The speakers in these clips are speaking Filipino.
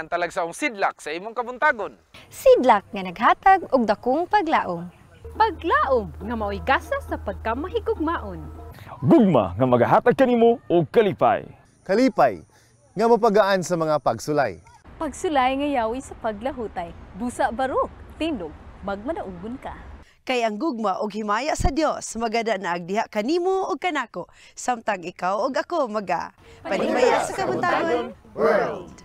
ang talagsaong sidlak sa imong kabuntagon. Sidlak nga naghatag og dakong paglaom. Paglaom nga mao'y gasa sa pagkamahigugmaon. Gugma nga magahatag kanimo og kalipay. Kalipay nga mapagaan sa mga pagsulay. Pagsulay nga yawi sa paglahutay. Busa barok, tindog, magmanaugon ka. Kay ang gugma og himaya sa Dios magada na agdiha kanimo og kanako samtang ikaw og ako maga Panimbaya sa Kabuntagon World.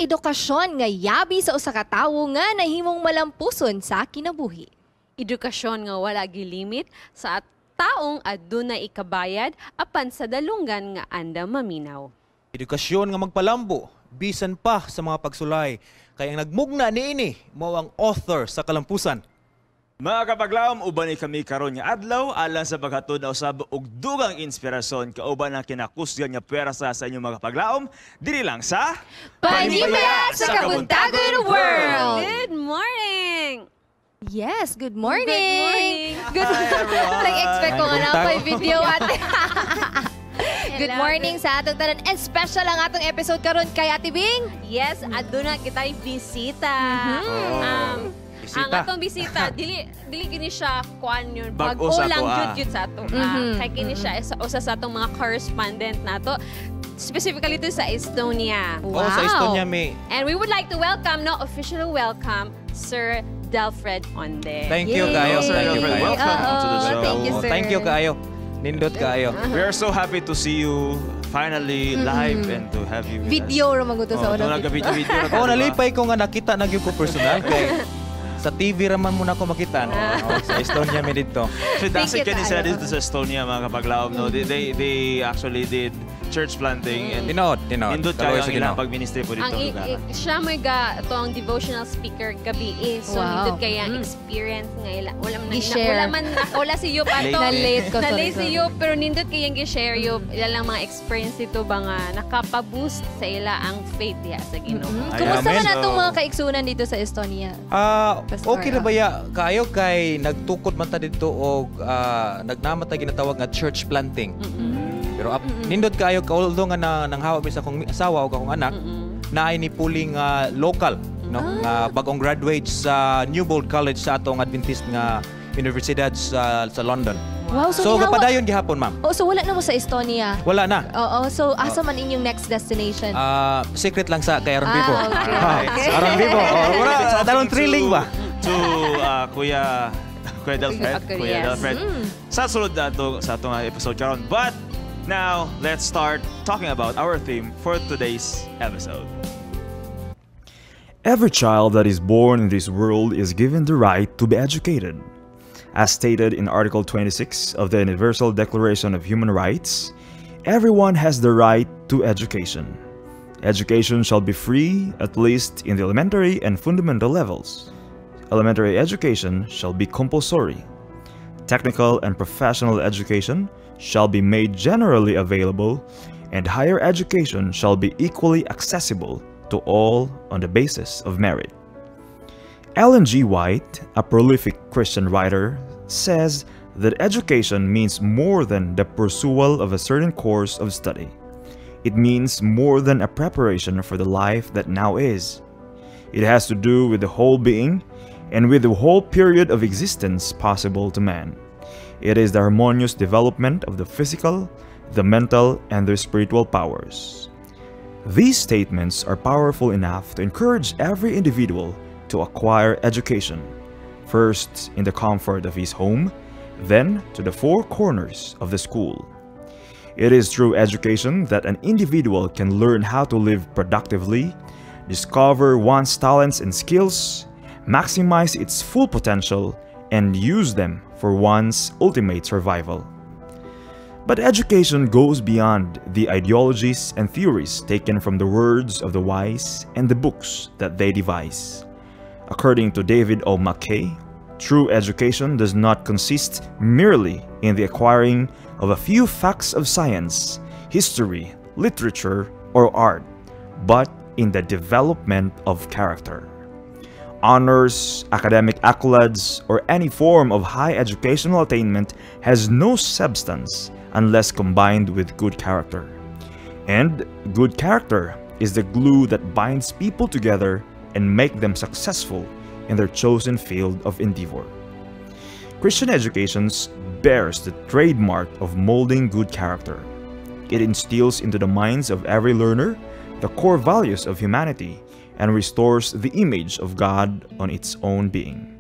Edukasyon nga yabi sa usa ka tawo nga nahimong malampuson sa kinabuhi. Edukasyon nga wala gilimit sa taong aduna ikabayad apan sa dalungan nga anda maminaw. Edukasyon nga magpalambo, bisan pa sa mga pagsulay. Kaya ang nagmugna niini mao ang author sa kalampusan. Mga kapaglaom, uban kami karon nga adlaw alang sa paghatod na usab og dugang inspirasyon kauban ang kinakusgan nga pwersa sa inyong mga kapaglaom diri lang sa Panimbaya sa Kabuntagon World! Good morning! Yes, good morning! Good morning! Good everyone! Nag-expect ko nga na Kabuntagon. ako yung video ate. Good morning sa atong tanan. And special ang atong episode karon kay Ate Bing. Yes, aduna kita'y bisita. Ang Bisita. atong bisita, dili kini siya kuan yun. Bag-o Bag-o sa lang ato, jud sa ato. Kay kini siya usa sa atong mga correspondent nato. Specifically to sa Estonia. Oh, sa Estonia may... And we would like to welcome, officially welcome, Sir Delfred Onde. Thank you Yay! kayo. Sir Thank you Delfred, kayo. welcome to the show. Thank you, sir. Thank you kayo. Nindot kayo. We are so happy to see you finally live and to have you with Video us. ra maguto sa unang Video. Oh, nalipay ko nga nakita na gyud ko personal kay sa TV raman muna ko makita no. Sa Estonia mi dito. So that's Thank you, it, can you say tayo. this to Estonia mga kapaglaom, no? They actually did church planting and Tinood. nindot Kaloy kayo sa ang ilang Ginoo. pag-ministry po dito. Siya may ito ang devotional speaker gabi so Wow. nindot kaya ang experience nga ila I-share. wala si Yup ato Na-late ko, na sorry. late si Yup pero nindot kaya ang i-share Yup ila lang mga experience ito ba nga nakapa-boost sa ila ang faith diha sa Ginoo. Kumusta Amen. man atong mga kaigsunan dito sa Estonia? Okay na ba kayo kay nagtukod man ta dito og nagnamata ginatawag nga church planting. Pero nindot kayo although nga nanghawa mi sa akong asawa ug akong anak, naay ni puling local no nga bagong graduate sa Newbold College sa atong Adventist nga universidad sa London. Wow, So gapadayon gihapon ma'am. Oh, so wala na mo sa Estonia. Wala na. Oo, so asa man inyong next destination? Secret lang sa kay Aron Vivo. Okay. Aron Vivo. Wala dalon thrilling ba? To Kuya Delfred. Yes. Delfred. Sa sulod na sa atong episode karon. But now, let's start talking about our theme for today's episode. Every child that is born in this world is given the right to be educated. As stated in Article 26 of the Universal Declaration of Human Rights, everyone has the right to education. Education shall be free, at least in the elementary and fundamental levels. Elementary education shall be compulsory. Technical and professional education shall be made generally available, and higher education shall be equally accessible to all on the basis of merit. Ellen G. White, a prolific Christian writer, says that education means more than the pursual of a certain course of study. It means more than a preparation for the life that now is. It has to do with the whole being and with the whole period of existence possible to man. It is the harmonious development of the physical, the mental, and the spiritual powers. These statements are powerful enough to encourage every individual to acquire education, first in the comfort of his home, then to the four corners of the school. It is through education that an individual can learn how to live productively, discover one's talents and skills, maximize its full potential, and use them for one's ultimate survival. But education goes beyond the ideologies and theories taken from the words of the wise and the books that they devise. According to David O. McKay, true education does not consist merely in the acquiring of a few facts of science, history, literature, or art, but in the development of character. Honors, academic accolades, or any form of high educational attainment has no substance unless combined with good character. And good character is the glue that binds people together and make them successful in their chosen field of endeavor. Christian education bears the trademark of molding good character. It instills into the minds of every learner the core values of humanity and restores the image of God on its own being.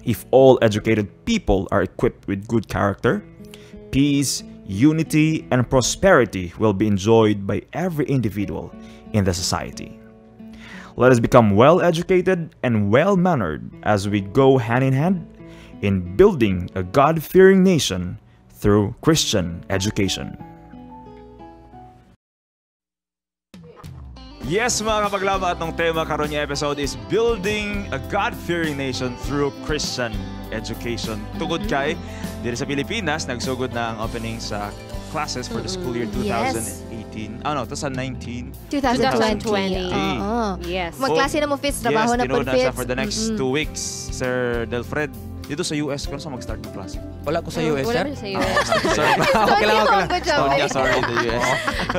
If all educated people are equipped with good character, peace, unity, and prosperity will be enjoyed by every individual in the society. Let us become well-educated and well-mannered as we go hand in hand in building a God-fearing nation through Christian education. Yes, mga kapaglama, atong tema karon nga episode is building a God-fearing nation through Christian education. Tungod kay diri sa Pilipinas nagsugod na ang opening sa classes for the school year 2018. 2019. 2020. Oo. Yes. Magklase na mo, Fitz. Trabaho na po, tinuod Fitz. siya for the next 2 weeks. Sir Delfred, dito sa US, kung saan mag-start ng klase? Wala ko sa US, Wala sir. mo sa US. Sorry. Okay lang, okay lang. Sorry, the US.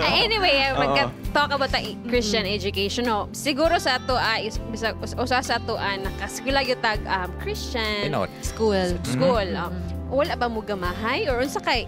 Anyway, magka-talk about the Christian education. No? Siguro sa ato, usa sa ato, nakaskula yung tag Christian School. Wala ba mo gamahay? Or unsa kay,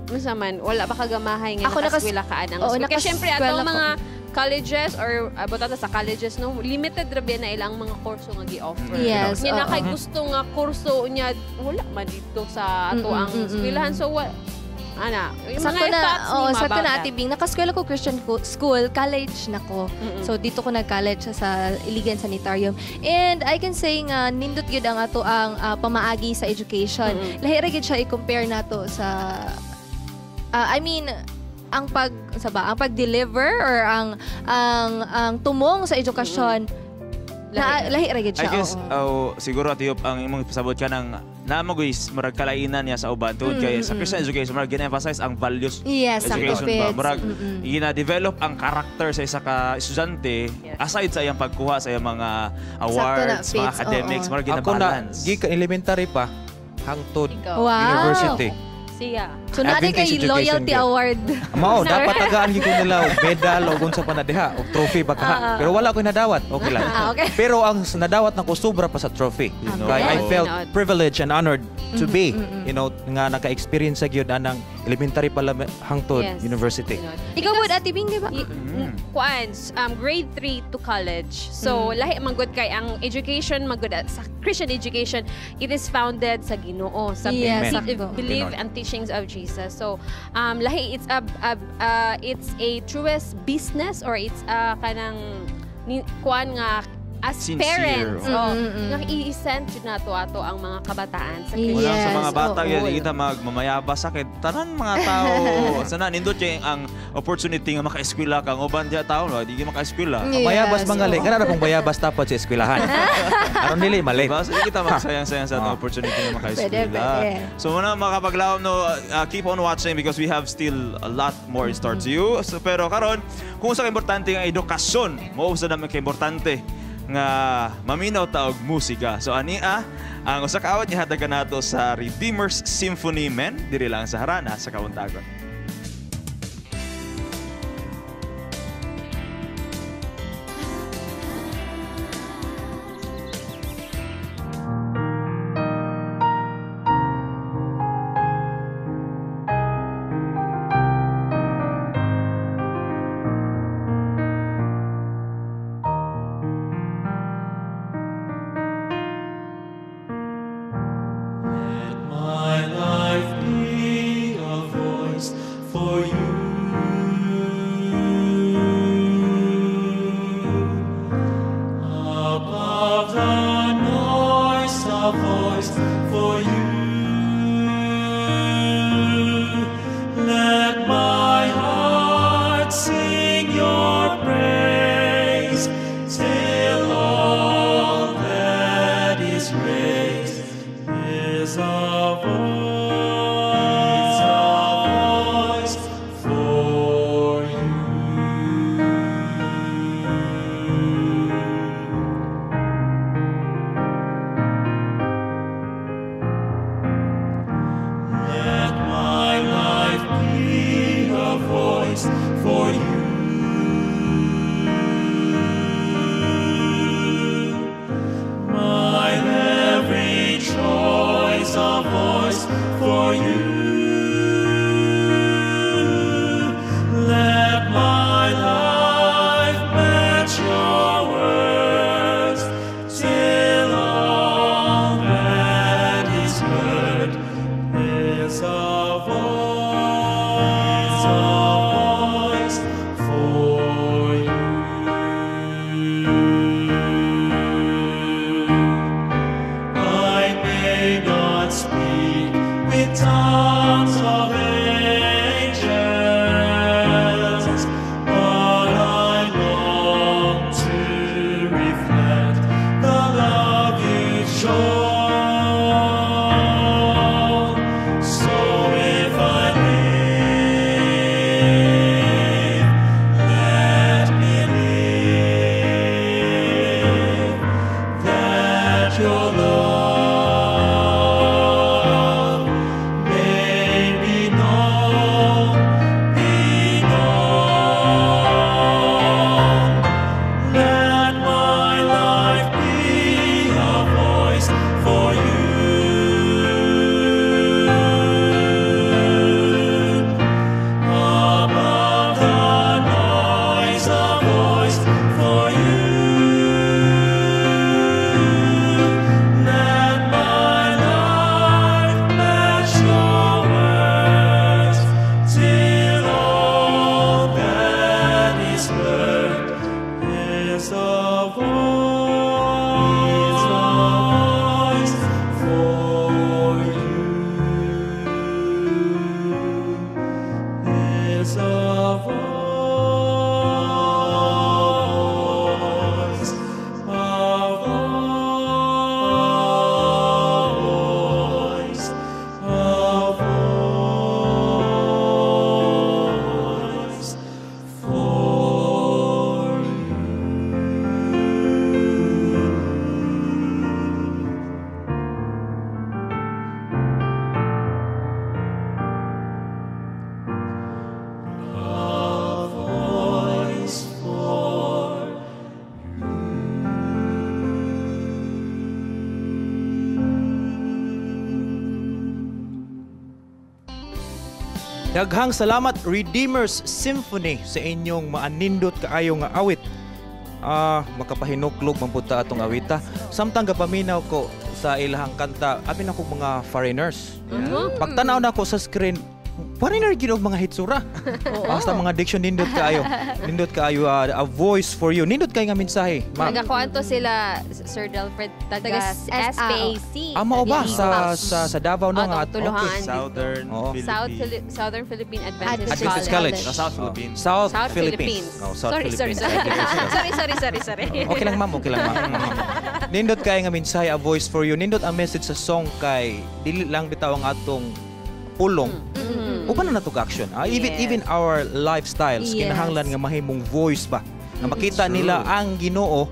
unsa man, wala ba ka gamahay nga Ako nakaskula ka anang school? Kaya syempre, ato mga colleges or butata sa colleges, no, limited rabi na ilang mga kurso nga gi-offer. Yes. Nya na kay gusto nga kurso nya wala man dito sa ato ang eskwelahan. So yung Sakto mga na, thoughts ni sakto about na that. Ate Bing. Nakaskwela ko Christian school, college na ko. So dito ko nag-college sa Iligan Sanitarium. And I can say nga nindot gyud ang ato ang pamaagi sa education. Lahi ra gyud siya i-compare nato sa ang pag-deliver or ang tumong sa edukasyon. Lahi ra gyud siya. I guess, siguro Atiyop, ang imong pasabot ka ng namaguis, marag kalainan niya sa uban. Tungod kay sa Christian education, marag gina-emphasize ang values education ba. Marag gina-develop ang character sa isa ka estudyante aside sa iyang pagkuha sa iyang mga awards, mga academics, marag gina-balance. Ako na, elementary pa, hangtod Wow. university. Siya. So natin kay Adventist loyalty education award. Mao, dapat tagaan gyud ko nila og medal o unsa pa na diha, og trophy ba ka. Pero wala ko nadawat. Okay lang. Okay. Pero ang nadawat nako sobra pa sa trophy. Kaya I felt privileged and honored to be, nga naka-experience sa gyud anang elementary pa hangtod university. Ikaw would Ate Bing, di ba? Grade 3 to college. So, lahi magud kay ang education magud sa Christian education, it is founded sa Ginoo, sa belief and teachings of Jesus. So, lahi it's a truest business or it's kanang kuan nga as Sincere. parents, i-send na ato ang mga kabataan sa Christian. Wala sa mga bata yan, kita magmamayaba sakit. Tanan mga tao. Sana nindot yung ang opportunity nga maka-eskwela ka. Uban diya tao, di ka maka-eskwela. Mayabas mga li. Kana pong bayabas tapos sa eskwelahan. Aron dili mali. Diba? So, di kita magsayang-sayang sa opportunity nga maka-eskwela. So muna makapaglaom, keep on watching because we have still a lot more in store to you. So, pero karon, kung sa importante nga edukasyon, mo sa naman ka-importante nga maminaw ta og musika. So ania ang usa ka awit ihatagan nato sa Redeemer's Symphony Men diri lang sa Harana sa Kabuntagon. My life be a voice reflect the love you show. So if I live, let me live that your love may be known, be known. Let my life be a voice for you. Above the noise, a voice for you. Let my life match your words till all that is heard is a voice for you. Is a voice, a voice for you. A voice for Daghang salamat Redeemers Symphony sa inyong maanindot kaayo nga awit. Makapahinuklog man punta atong awita. Samtang gapaminaw ko sa ilahang kanta, apin ako mga foreigners. Pagtanaw na ako sa screen, foreigner gid og mga hitsura. Basta mga diction nindot kaayo. Nindot kaayo a voice for you. Nindot kay nga mensahe. Nagakuan to sila Sir Delfred taga SPAC. Mao ba sa Davao no nga tuluhan. Southern Philippine Adventist Adventist College. South Philippines. South Philippines. Sorry. Okay lang ma'am, okay lang ma'am. Nindot kay nga mensahe a voice for you. Nindot ang message sa song kay dili lang bitaw ang atong pulong. Uban na nato action. Even our lifestyles kinahanglan nga mahimong voice ba na makita nila ang Ginoo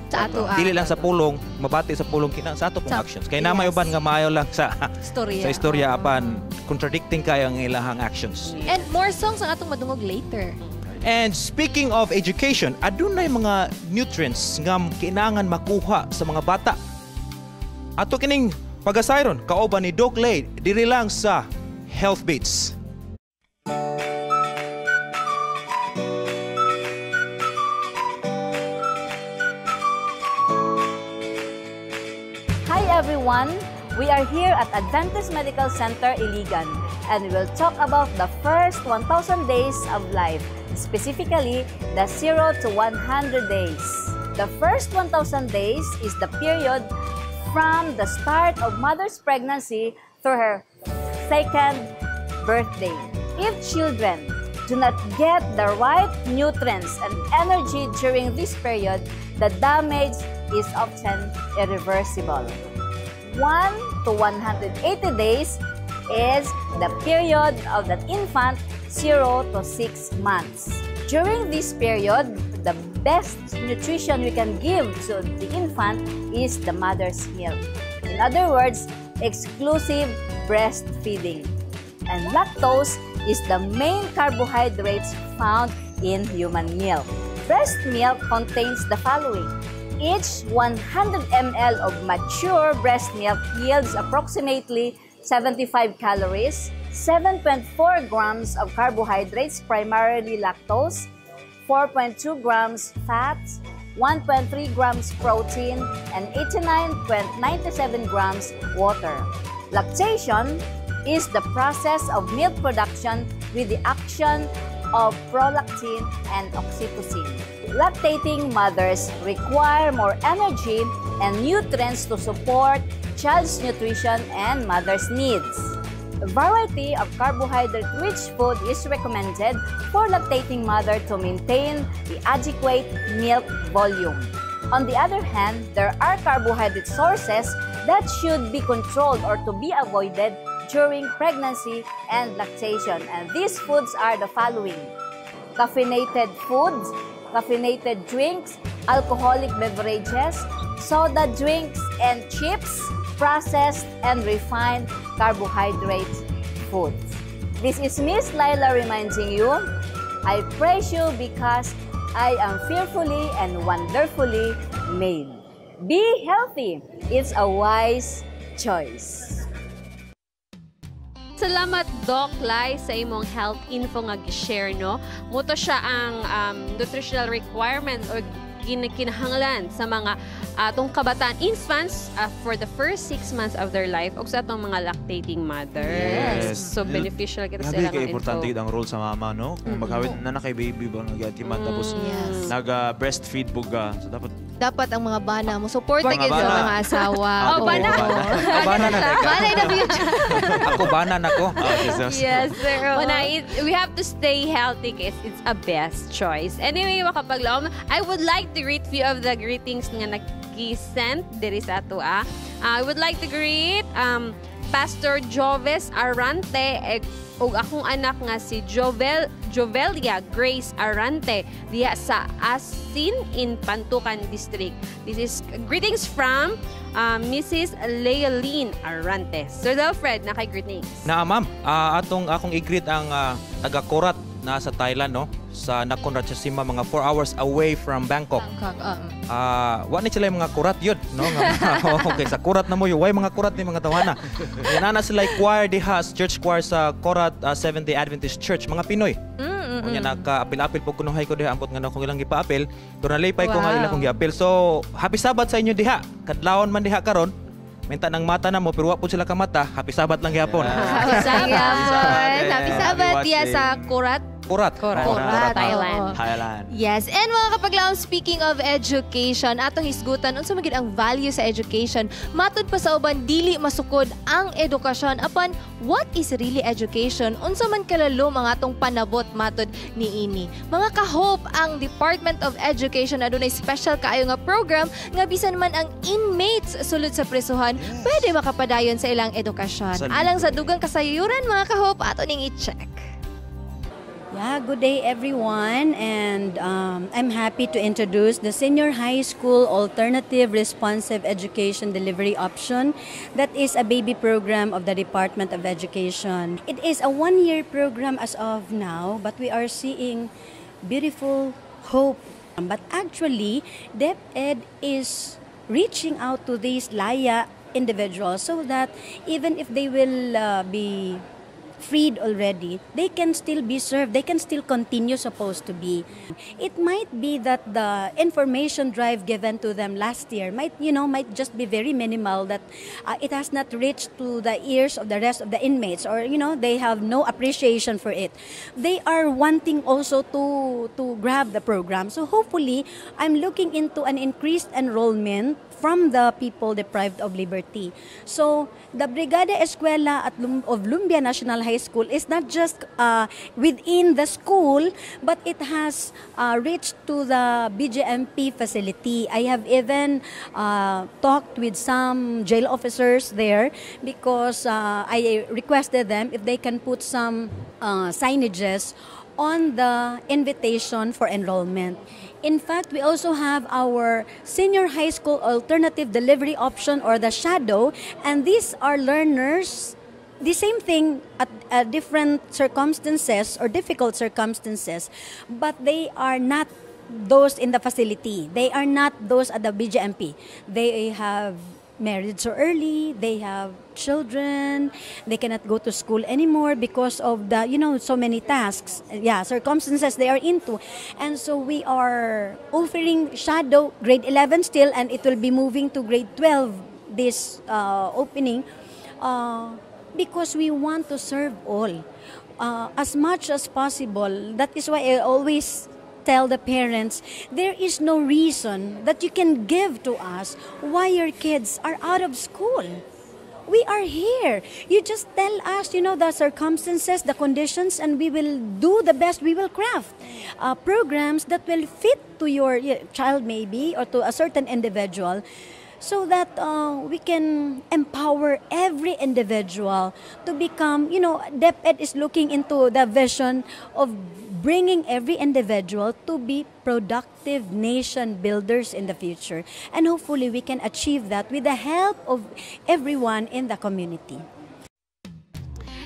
sa ato dili lang sa pulong, mabati sa pulong sa ato pong actions. Kay namay uban nga maayo lang sa istorya apan contradicting kayo ang ilahang actions. And more songs ang atong madungog later. And speaking of education, adunay mga nutrients nga kinahanglan makuha sa mga bata. Ato kining pagasayron kaoban ni Doc Lay diri lang sa Health Beats. Hi everyone! We are here at Adventist Medical Center, Iligan, and we will talk about the first 1,000 days of life, specifically the 0 to 100 days. The first 1,000 days is the period from the start of mother's pregnancy through her second birthday. If children do not get the right nutrients and energy during this period, the damage is often irreversible. 1 to 180 days is the period of that infant 0 to 6 months. During this period, the best nutrition we can give to the infant is the mother's milk. In other words, exclusive breastfeeding. And lactose is the main carbohydrates found in human milk. Breast milk contains the following. Each 100 ml of mature breast milk yields approximately 75 calories, 7.4 grams of carbohydrates, primarily lactose, 4.2 grams fats, 1.3 grams protein, and 89.97 grams water. Lactation is the process of milk production with the action of prolactin and oxytocin. Lactating mothers require more energy and nutrients to support child's nutrition and mother's needs. A variety of carbohydrate-rich food is recommended for lactating mother to maintain the adequate milk volume. On the other hand, there are carbohydrate sources that should be controlled or to be avoided during pregnancy and lactation. And these foods are the following: caffeinated foods, caffeinated drinks, alcoholic beverages, soda drinks and chips, processed and refined carbohydrate foods. This is Miss Laila reminding you, I praise you because I am fearfully and wonderfully made. Be healthy. It's a wise choice. Salamat, Doc Lai, sa imong health info nga gi-share, no? Muto siya ang nutritional requirement or kinahanglan sa mga atong kabataan, infants, for the first 6 months of their life o sa atong mga lactating mothers. Yes. So, beneficial kita sa ilang info. Importante ang role sa mama, no? Kung magkawit na kay baby ba, nag-atiman, tapos nag-breastfeed po ka. So, dapat ang mga bana mo support Mga agad sa bana. mga asawa. Bana. Bana na tayo. Bana in the future. Ako, bana na ko. Yes, sir. We have to stay healthy guys. It's a best choice. Anyway, makapaglaom, I would like to greet few of the greetings nga nag-send diri sa ato. I would like to greet Pastor Joves Arante ug akong anak nga si Jovelia Grace Arante diha sa Asin in Pantukan District. This is greetings from Mrs. Leoline Arante. Sir Delfred, naka-greetings. Ma'am, akong i-greet ang taga-Korat na sa Thailand, no? Sa Nakhon Ratchasima, mga 4 hours away from Bangkok. Wa ni sila yung mga kurat yun, no? Okay, sa kurat na mo yun. Why mga kurat ni mga tawana? Nana sila choir diha, church choir sa Korat Seventh-day Adventist Church, mga Pinoy. Kunya naka-apil-apil po kunuhay ko diha, ampot nga kung ilang gipa-apil. Pero nalipay ko nga ilang kong gi-apil. So, happy Sabat sa inyo diha. Kadlawon man diha karon. Menta ng mata na mo, pero wa po sila ka mata. Happy Sabat lang gyapon. Happy Sabat. Happy Sabat diya sa Korat. Thailand. Yes, and mga kapaglaom, speaking of education, atong hisgutan unsa magid ang value sa education. Matud pa sa uban dili masukod ang edukasyon apan what is really education? Unsa man kalalo mga atong panabot matud niini. Mga ka-hope ang Department of Education adunay special kaayo nga program nga bisan man ang inmates sulod sa presohan, pwede makapadayon sa ilang edukasyon. Alang sa dugang kasayuran mga ka-hope ato ning i-check. Yeah, good day everyone, and I'm happy to introduce the Senior High School Alternative Responsive Education Delivery Option. That is a baby program of the Department of Education. It is a 1-year program as of now, but we are seeing beautiful hope. But actually, DepEd is reaching out to these Laya individuals so that even if they will be freed already, they can still be served. They can still continue supposed to be. It might be that the information drive given to them last year might just be very minimal, that it has not reached to the ears of the rest of the inmates, or they have no appreciation for it. They are wanting also to grab the program. So hopefully, I'm looking into an increased enrollment from the people deprived of liberty. So, the Brigada Eskwela of Lumbia National High School is not just within the school, but it has reached to the BJMP facility. I have even talked with some jail officers there because I requested them if they can put some signages on the invitation for enrollment. In fact, we also have our Senior High School Alternative Delivery Option, or the Shadow, and these are learners, the same thing at different circumstances or difficult circumstances, but they are not those in the facility. They are not those at the BJMP. They have married so early, they have children, they cannot go to school anymore because of the, so many tasks, circumstances they are into. And so we are offering Shadow grade 11 still, and it will be moving to grade 12 this opening, because we want to serve all as much as possible. That is why I always tell the parents, there is no reason that you can give to us why your kids are out of school. we are here. You just tell us, the circumstances, the conditions, and we will do the best. We will craft programs that will fit to your child maybe, or to a certain individual, so that we can empower every individual to become, DepEd is looking into the vision of bringing every individual to be productive nation builders in the future. And hopefully we can achieve that with the help of everyone in the community.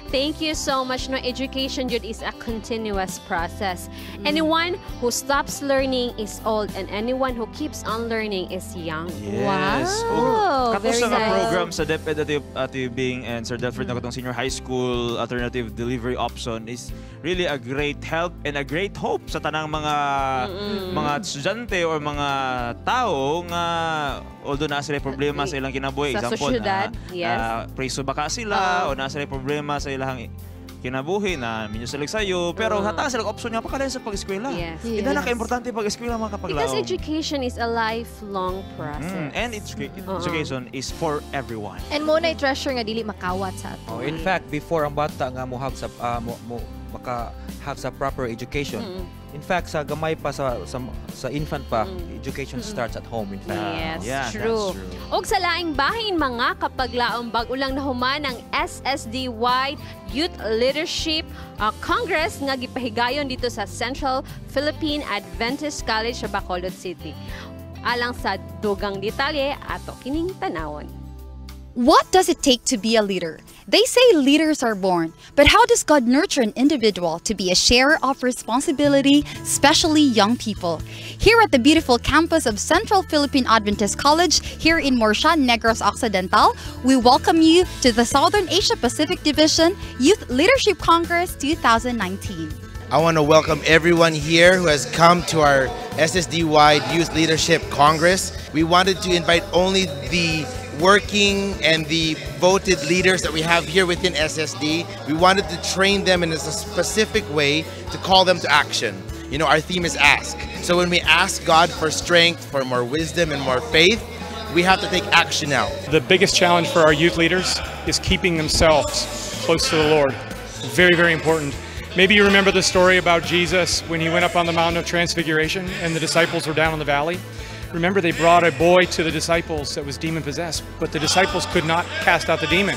Thank you so much. No, education yun is a continuous process. Anyone who stops learning is old, and anyone who keeps on learning is young. Yes. Wow. Kato Very sa mga nice. program sa DepEd at Bing and Sir Delfred na katong senior high school alternative delivery option is really a great help and a great hope sa tanang mga estudyante or mga tao nga although nasa sila problema sa ilang kinabuhi. Sa Example, sosyedad, yes. preso baka sila o nasa sila problema sa ilang kinabuhi na minyo sila sayo pero hatang sila option nga pakalain sa pag-eskwela. Yes. Ina na ka-importante pag-eskwela mga kapaglaom. Because education is a lifelong process. And education is for everyone. And muna i-treasure nga dili makawat sa ato. Oh, in fact, before ang bata nga mo have sa maka-have sa proper education. In fact, sa gamay pa sa infant pa, education starts at home, in fact. Yes, Yeah, true. that's true. Og sa laing bahin mga kapaglaong bag-ulang nahuman ang SSD-wide Youth Leadership Congress nga gipahigayon dito sa Central Philippine Adventist College sa Bacolod City. Alang sa dugang detalye ato kining tanawon. What does it take to be a leader? They say leaders are born, but how does God nurture an individual to be a sharer of responsibility, especially young people? Here at the beautiful campus of Central Philippine Adventist College, here in Morshan, Negros Occidental, we welcome you to the Southern Asia Pacific Division Youth Leadership Congress 2019. I want to welcome everyone here who has come to our SSD-wide Youth Leadership Congress. We wanted to invite only the working and the voted leaders that we have here within SSD. We wanted to train them in a specific way to call them to action. Our theme is ask. So when we ask God for strength, for more wisdom and more faith, we have to take action now. The biggest challenge for our youth leaders is keeping themselves close to the Lord. Very, very important. Maybe you remember the story about Jesus when he went up on the Mountain of Transfiguration and the disciples were down in the valley. Remember, they brought a boy to the disciples that was demon-possessed, but the disciples could not cast out the demon.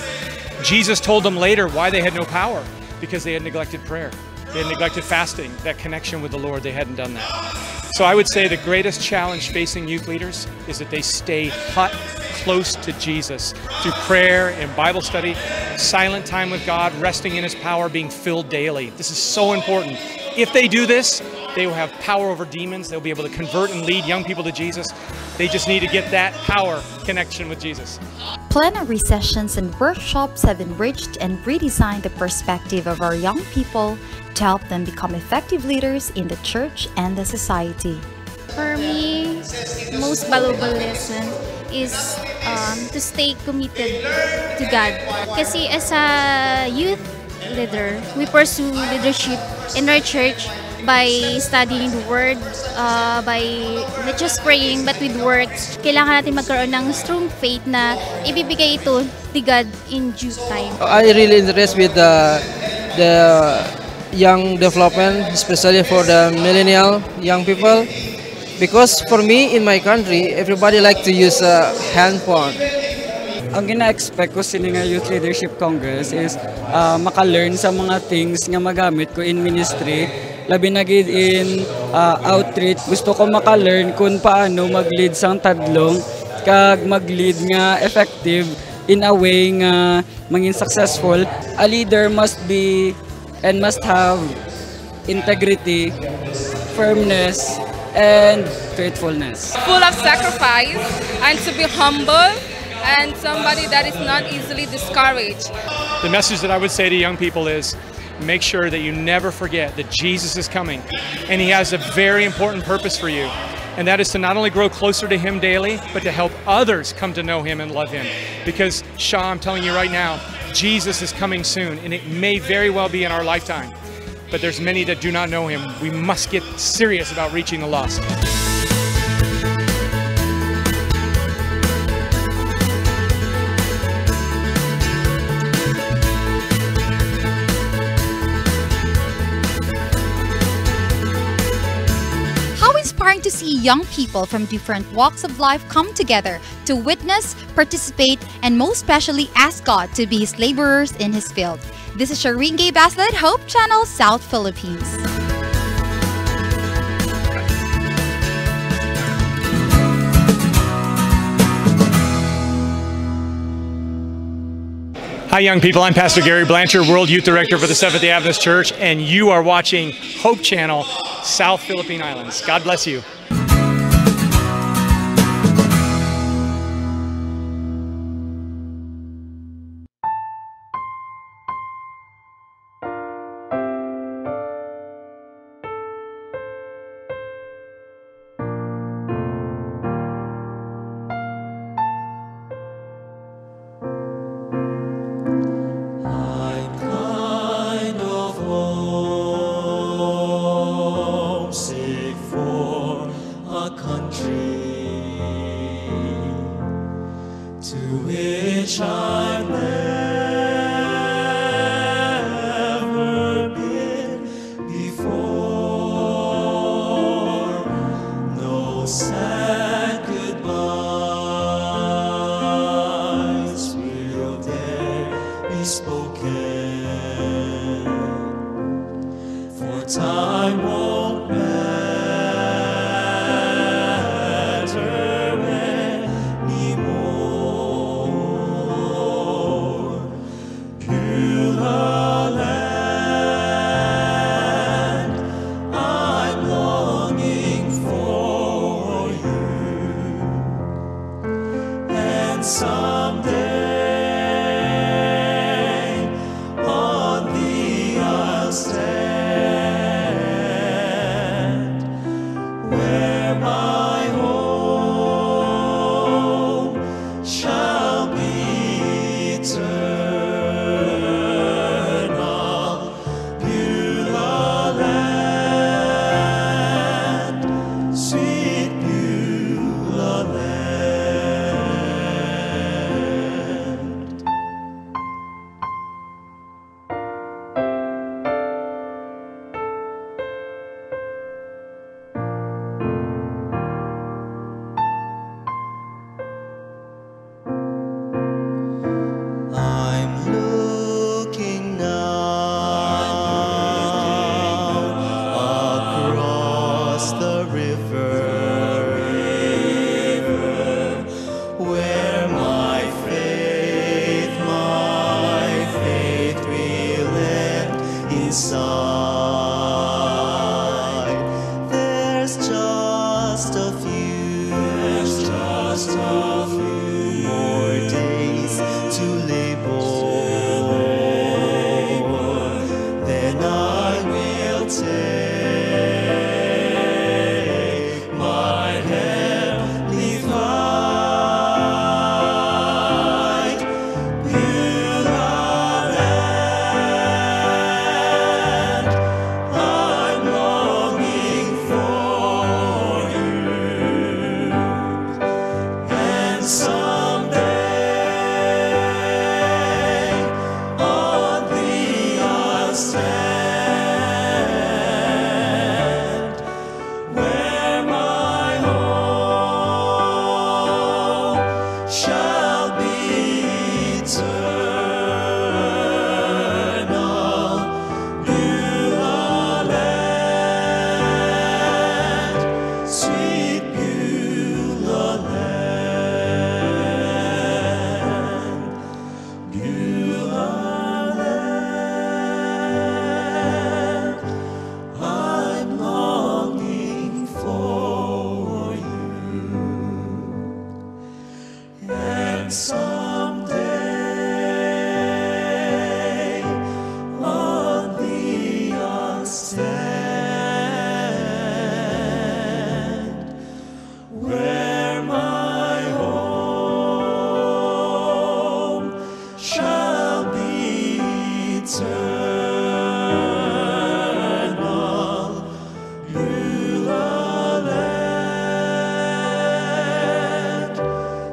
Jesus told them later why they had no power, because they had neglected prayer. They had neglected fasting, that connection with the Lord. They hadn't done that. So I would say the greatest challenge facing youth leaders is that they stay close to Jesus through prayer and Bible study, silent time with God, resting in His power, being filled daily. This is so important. If they do this, they will have power over demons. They'll be able to convert and lead young people to Jesus. They just need to get that power connection with Jesus. Plenary sessions and workshops have enriched and redesigned the perspective of our young people to help them become effective leaders in the church and the society. For me, most valuable lesson is to stay committed to God. Kasi as a youth leader, we pursue leadership in our church by studying the Word, by not just praying but with works. Kailangan natin magkaroon ng strong faith na ibibigay ito to God in due time. I really interested with the young development, especially for the millennial young people. Because for me, in my country, everybody like to use a handphone. Ang gina-expect ko sa nga Youth Leadership Congress is maka-learn sa mga things nga magamit ko in ministry, labi na gid in outreach. Gusto ko maka-learn kung paano mag-lead sang tadlong kag mag-lead nga effective in a way nga maging successful. A leader must be and must have integrity, firmness, and faithfulness. Full of sacrifice and to be humble and somebody that is not easily discouraged. The message that I would say to young people is make sure that you never forget that Jesus is coming and He has a very important purpose for you. And that is to not only grow closer to Him daily, but to help others come to know Him and love Him. Because, Shaw, I'm telling you right now, Jesus is coming soon, and it may very well be in our lifetime. But there's many that do not know Him. We must get serious about reaching the lost. trying to see young people from different walks of life come together to witness, participate, and most especially ask God to be His laborers in His field. This is Shireen Gay Baslett, Hope Channel, South Philippines. Hi, young people. I'm Pastor Gary Blanchard, World Youth Director for the Seventh-day Adventist Church, and you are watching Hope Channel, South Philippine Islands. God bless you.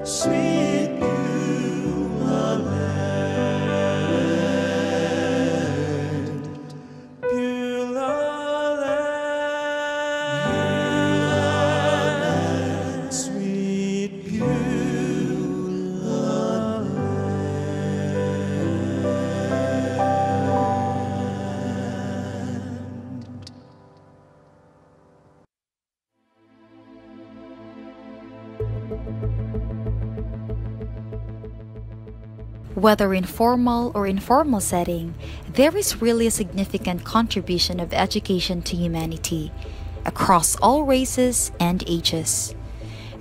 Sweet beauty. Whether in formal or informal setting, there is really a significant contribution of education to humanity across all races and ages.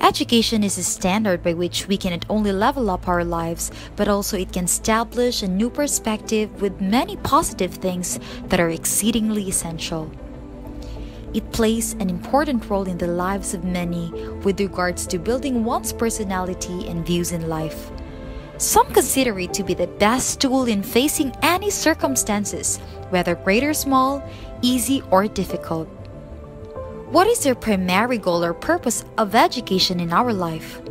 Education is a standard by which we can not only level up our lives, but also it can establish a new perspective with many positive things that are exceedingly essential. It plays an important role in the lives of many with regards to building one's personality and views in life. Some consider it to be the best tool in facing any circumstances, whether great or small, easy or difficult. What is the primary goal or purpose of education in our life?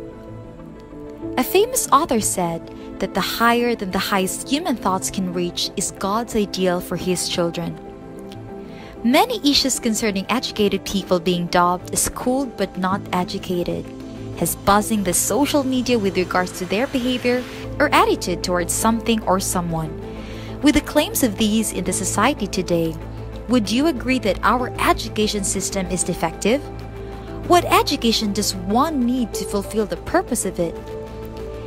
A famous author said that the higher than the highest human thoughts can reach is God's ideal for His children. Many issues concerning educated people being dubbed as schooled but not educated has buzzing the social media with regards to their behavior or attitude towards something or someone. With the claims of these in the society today, would you agree that our education system is defective? What education does one need to fulfill the purpose of it?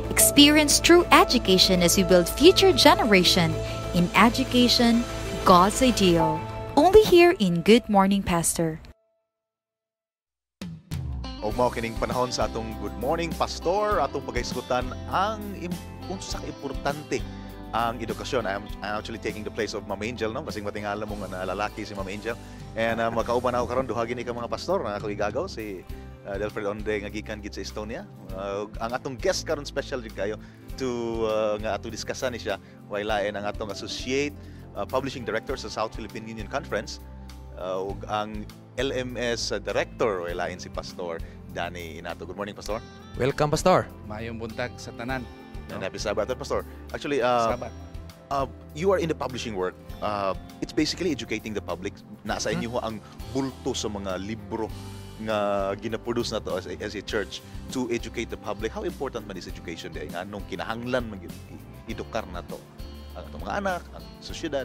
Experience true education as we build future generation in education, God's ideal. Only here in Good Morning Pastor. O mao kining panahon sa atong Good Morning Pastor, atong pagaisgutan ang unsa ka importante ang edukasyon. I'm actually taking the place of Ma'am Angel, no? Kasing matingala mo nga lalaki si Ma'am Angel. And makauban ako karon duhagin ika mga pastor na ako igagaw si Delfred Onde nga gikan gid sa Estonia. Ang atong guest karon special jud kayo to nga ato diskussan ni siya waylain ang atong associate publishing director sa South Philippine Union Conference ug ang LMS Director, walain si Pastor Danny Inato. Good morning, Pastor. Welcome, Pastor. Mayong buntag sa tanan. And happy Sabbath, Pastor. Actually, you are in the publishing work. It's basically educating the public. Nasa inyo ang bulto sa mga libro nga ginaproduce na to as a church to educate the public. How important man is education day? Nga anong kinahanglan mag-edukar na to? Ang atong mga anak, ang sosyedad.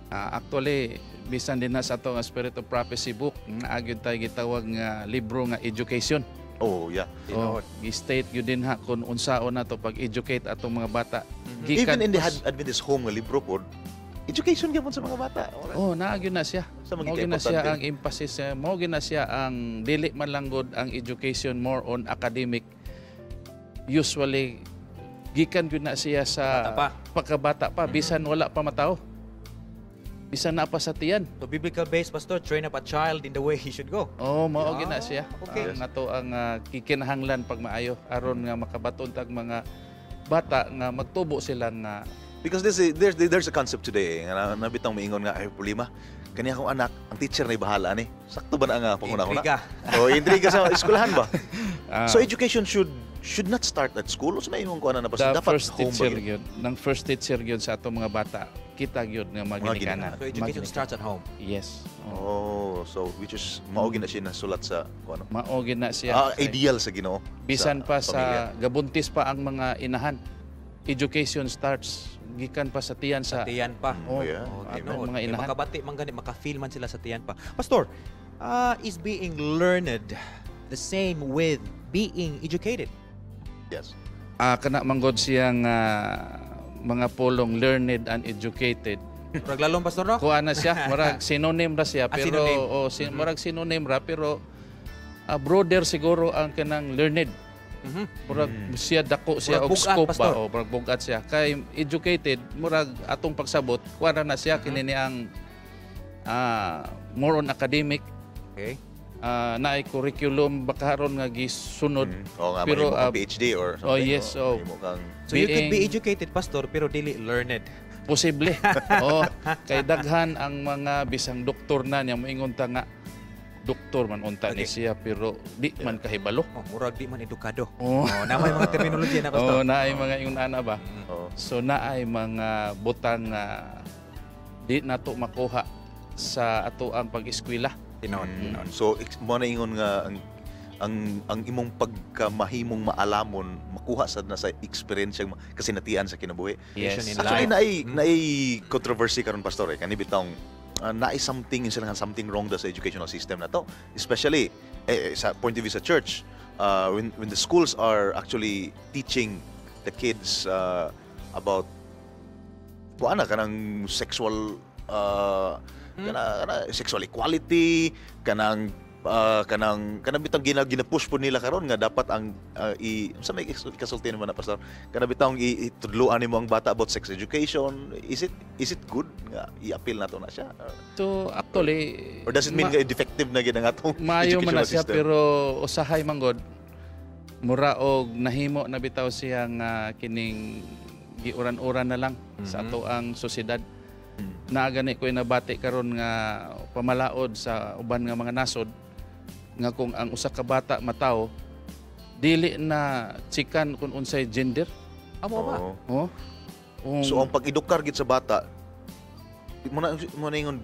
Actually, bisan din na sa itong Spirit of Prophecy book, naagyon tayo gitawag nga libro nga education. Oh, yeah. I-state yun din ha kung unsaon na to pag-educate atong mga bata. Even in the Adventist home nga libro po, education gyapon sa mga bata. Oh, naagyon na siya. Mao na siya ang emphasis, mao na siya ang dili man lang gud ang education more on academic. Usually gikan gyud na siya sa pagkabata pa bisan wala pa matao. Bisan na pa sa tiyan. So biblical based, Pastor, train up a child in the way he should go. Oh, mao na siya. Okay. Nato ang kikinahanglan pag maayo aron nga makabaton tag mga bata nga magtubo sila nga because there's a concept today nga nabitang maingon nga ay problema kaniya akong anak ang teacher na bahala ni. Sakto ba na nga panguna-una? Oh, intriga sa eskwelahan ba? So education should not start at school o sa maingon ko na basta dapat home ba yun? Nang first teacher yun sa atong mga bata kita gyud nga maginikanan. So education starts at home. Yes. Oh, so which is maogin na siya nasulat sa ano? Maogin na siya. Ideal sa Ginoo. Bisan pa sa gabuntis pa ang mga inahan. Education starts gikan pa sa tiyan sa tiyan pa. Oh, yeah. Ano, mga inahan. Makabati man gani maka-feel man sila sa tiyan pa. Pastor, is being learned the same with being educated? Yes. Kana manggod siyang mga pulong learned and educated. Murag lalong, Pastor, no? Kuha na siya. Murag synonym ra siya. Pero, murag synonym ra. Pero, broader siguro ang kanang learned. Murag siya dako siya og scope ba. O, murag bugat siya. Kay educated, murag atong pagsabot, kuha na siya kinini ang more on academic. Okay. Naay curriculum bakaron nga gisunod. Pero PhD or something. Oh yes, so you could be educated, Pastor, pero dili learned. Posible. Kay daghan ang mga bisang doktor na niya moingon ta nga doktor man unta ni siya pero di man kahibalo. Murag di man edukado. Naay mga terminology na, Pastor. Naay mga ingon ana ba. So naay mga butang di nato makuha sa ato ang pag-eskwela. So mo na ingon nga ang imong pagkamahimong maalamon makuha sad na sa experience kasinatian sa kinabuhi. Yes. Actually naay controversy karon, Pastor, kani bitong naay something something wrong sa educational system na to, especially sa point of view sa church when the schools are actually teaching the kids about kuana kanang sexual sexual equality, kanang bitang ginapush po nila karon nga dapat ang sa may kasulti naman na pastor, kana bitang itudloan nimo ang bata about sex education. Is it good nga i-appeal nato na siya? So actually, or does it mean nga defective na gid ang atong maayo man na siya, system? pero usahay manggod mura og nahimo na bitaw siyang kining giuran-uran na lang sa ato ang sosyedad. Naagani ko nabati karon nga pamalaod sa uban nga mga nasod nga kung ang usa ka bata mataw dili na chikan kung unsay gender. Amo ba? So ang pag-edukar gid sa bata mo na ingon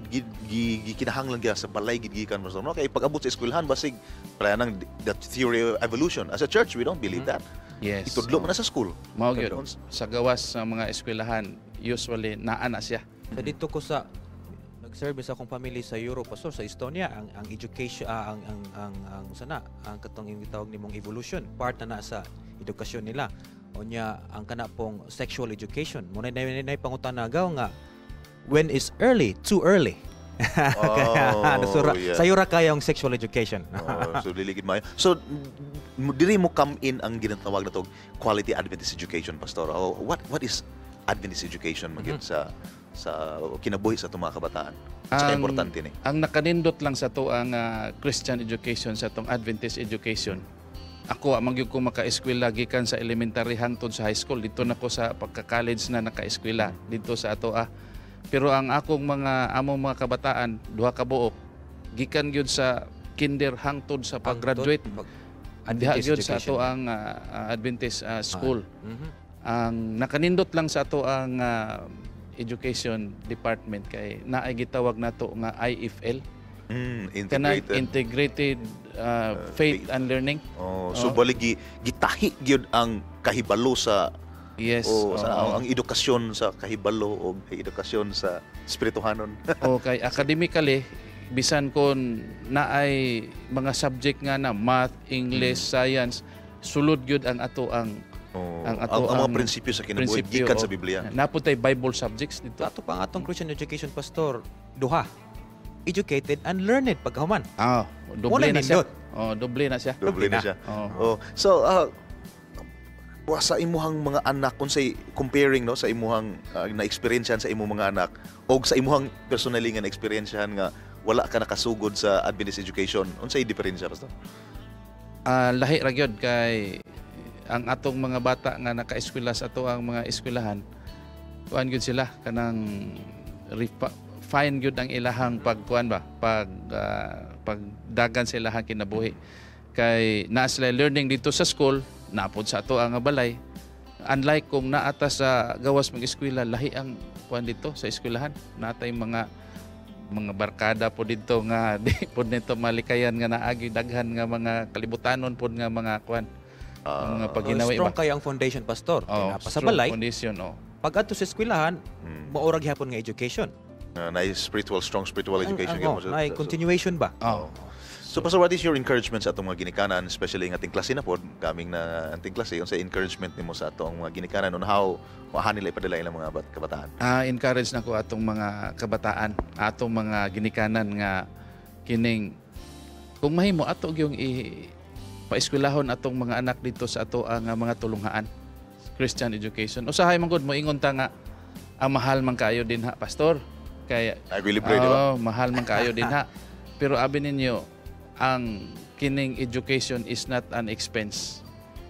gikinahanglan gyud sa balay gid gikan mo no, kay pag-abot sa eskwelahan basig para nang that theory of evolution. As a church we don't believe that. Yes. Itudlo mo na sa school. Mao gyud sa gawas sa mga eskwelahan usually naa na siya. So dito ko sa nag-service akong family sa Europe, pastor, sa Estonia, ang education ang sana ang katong gitawag nimong evolution part na sa edukasyon nila. Onya ang kana pong sexual education. Mo nay pangutana gaw nga when is early, too early. Yeah. Sayo ra kaya ang sexual education. So liligid mayo. So diri mo come in ang ginatawag na tog quality Adventist education, pastor. What is Adventist education magid sa kinabuhi sa itong mga kabataan? At importante ni. Ang nakanindot lang sa to ang Christian education sa itong Adventist education. Ako magyud ko maka-eskwela gikan sa elementary hangtod sa high school. Dito na ko sa pagka-college na naka-eskwela dito sa ato Pero ang among mga kabataan duha ka buok gikan gyud sa kinder hangtod sa pag-graduate. Diha gyud sa ato ang Adventist school. Ang nakanindot lang sa ato ang education department kay naay gitawag nato nga IFL. Integrated faith and learning. So bali gitahi gyud ang kahibalo sa ang edukasyon sa kahibalo o edukasyon sa espirituhanon. Okay, academically bisan kon naay mga subject nga na math, English, science, sulod gyud ang ato ang mga prinsipyo sa kinabuhi gikan sa Biblia. Naputay Bible subjects dito. Ato pa ang atong Christian education, pastor, duha. Educated and learned pagkahuman. Doble na siya. Doble na siya. Doble na siya. So sa imuhang mga anak unsay comparing no sa imuhang na-experiencehan sa imong mga anak o sa imuhang personally nga na-experiencehan nga wala ka nakasugod sa Adventist education, unsay diferensya, pastor? Lahi ra gyud kay ang atong mga bata nga naka-eskwela sa ato ang mga eskwelahan, kuan gyud sila kanang fine gyud ang ilahang pagkuan ba pagdagan sa ilahang kinabuhi. Kay naa sila learning dito sa school, napod sa ato ang balay. Unlike kung naata sa gawas mga eskwela, lahi ang kuan dito sa eskwelahan. Natay mga barkada po dito nga di po nito malikayan nga naagi daghan nga mga kalibutanon po nga mga kuan. Mga pagginawi strong ba? Kaya ang foundation, pastor. Sa balay, foundation, pag ato sa eskwelahan, maurag hapon nga education. Strong spiritual education. Continuation ba? So, Pastor, what is your encouragement sa atong mga ginikanan, especially ng ating klase na po, kaming na ating klase, yung sa encouragement nimo sa atong mga ginikanan on how nila ipadala ilang mga kabataan? Encourage na ko atong mga kabataan, atong mga ginikanan nga kining kung mahimo ato gyung paeskwelahon atong mga anak dito sa ato ang mga tulunghaan, Christian education. Usahay man gud mo ingon ta nga ang mahal man kaayo din ha, pastor. Kaya mahal man kaayo din ha. Pero abi ninyo ang kining education is not an expense.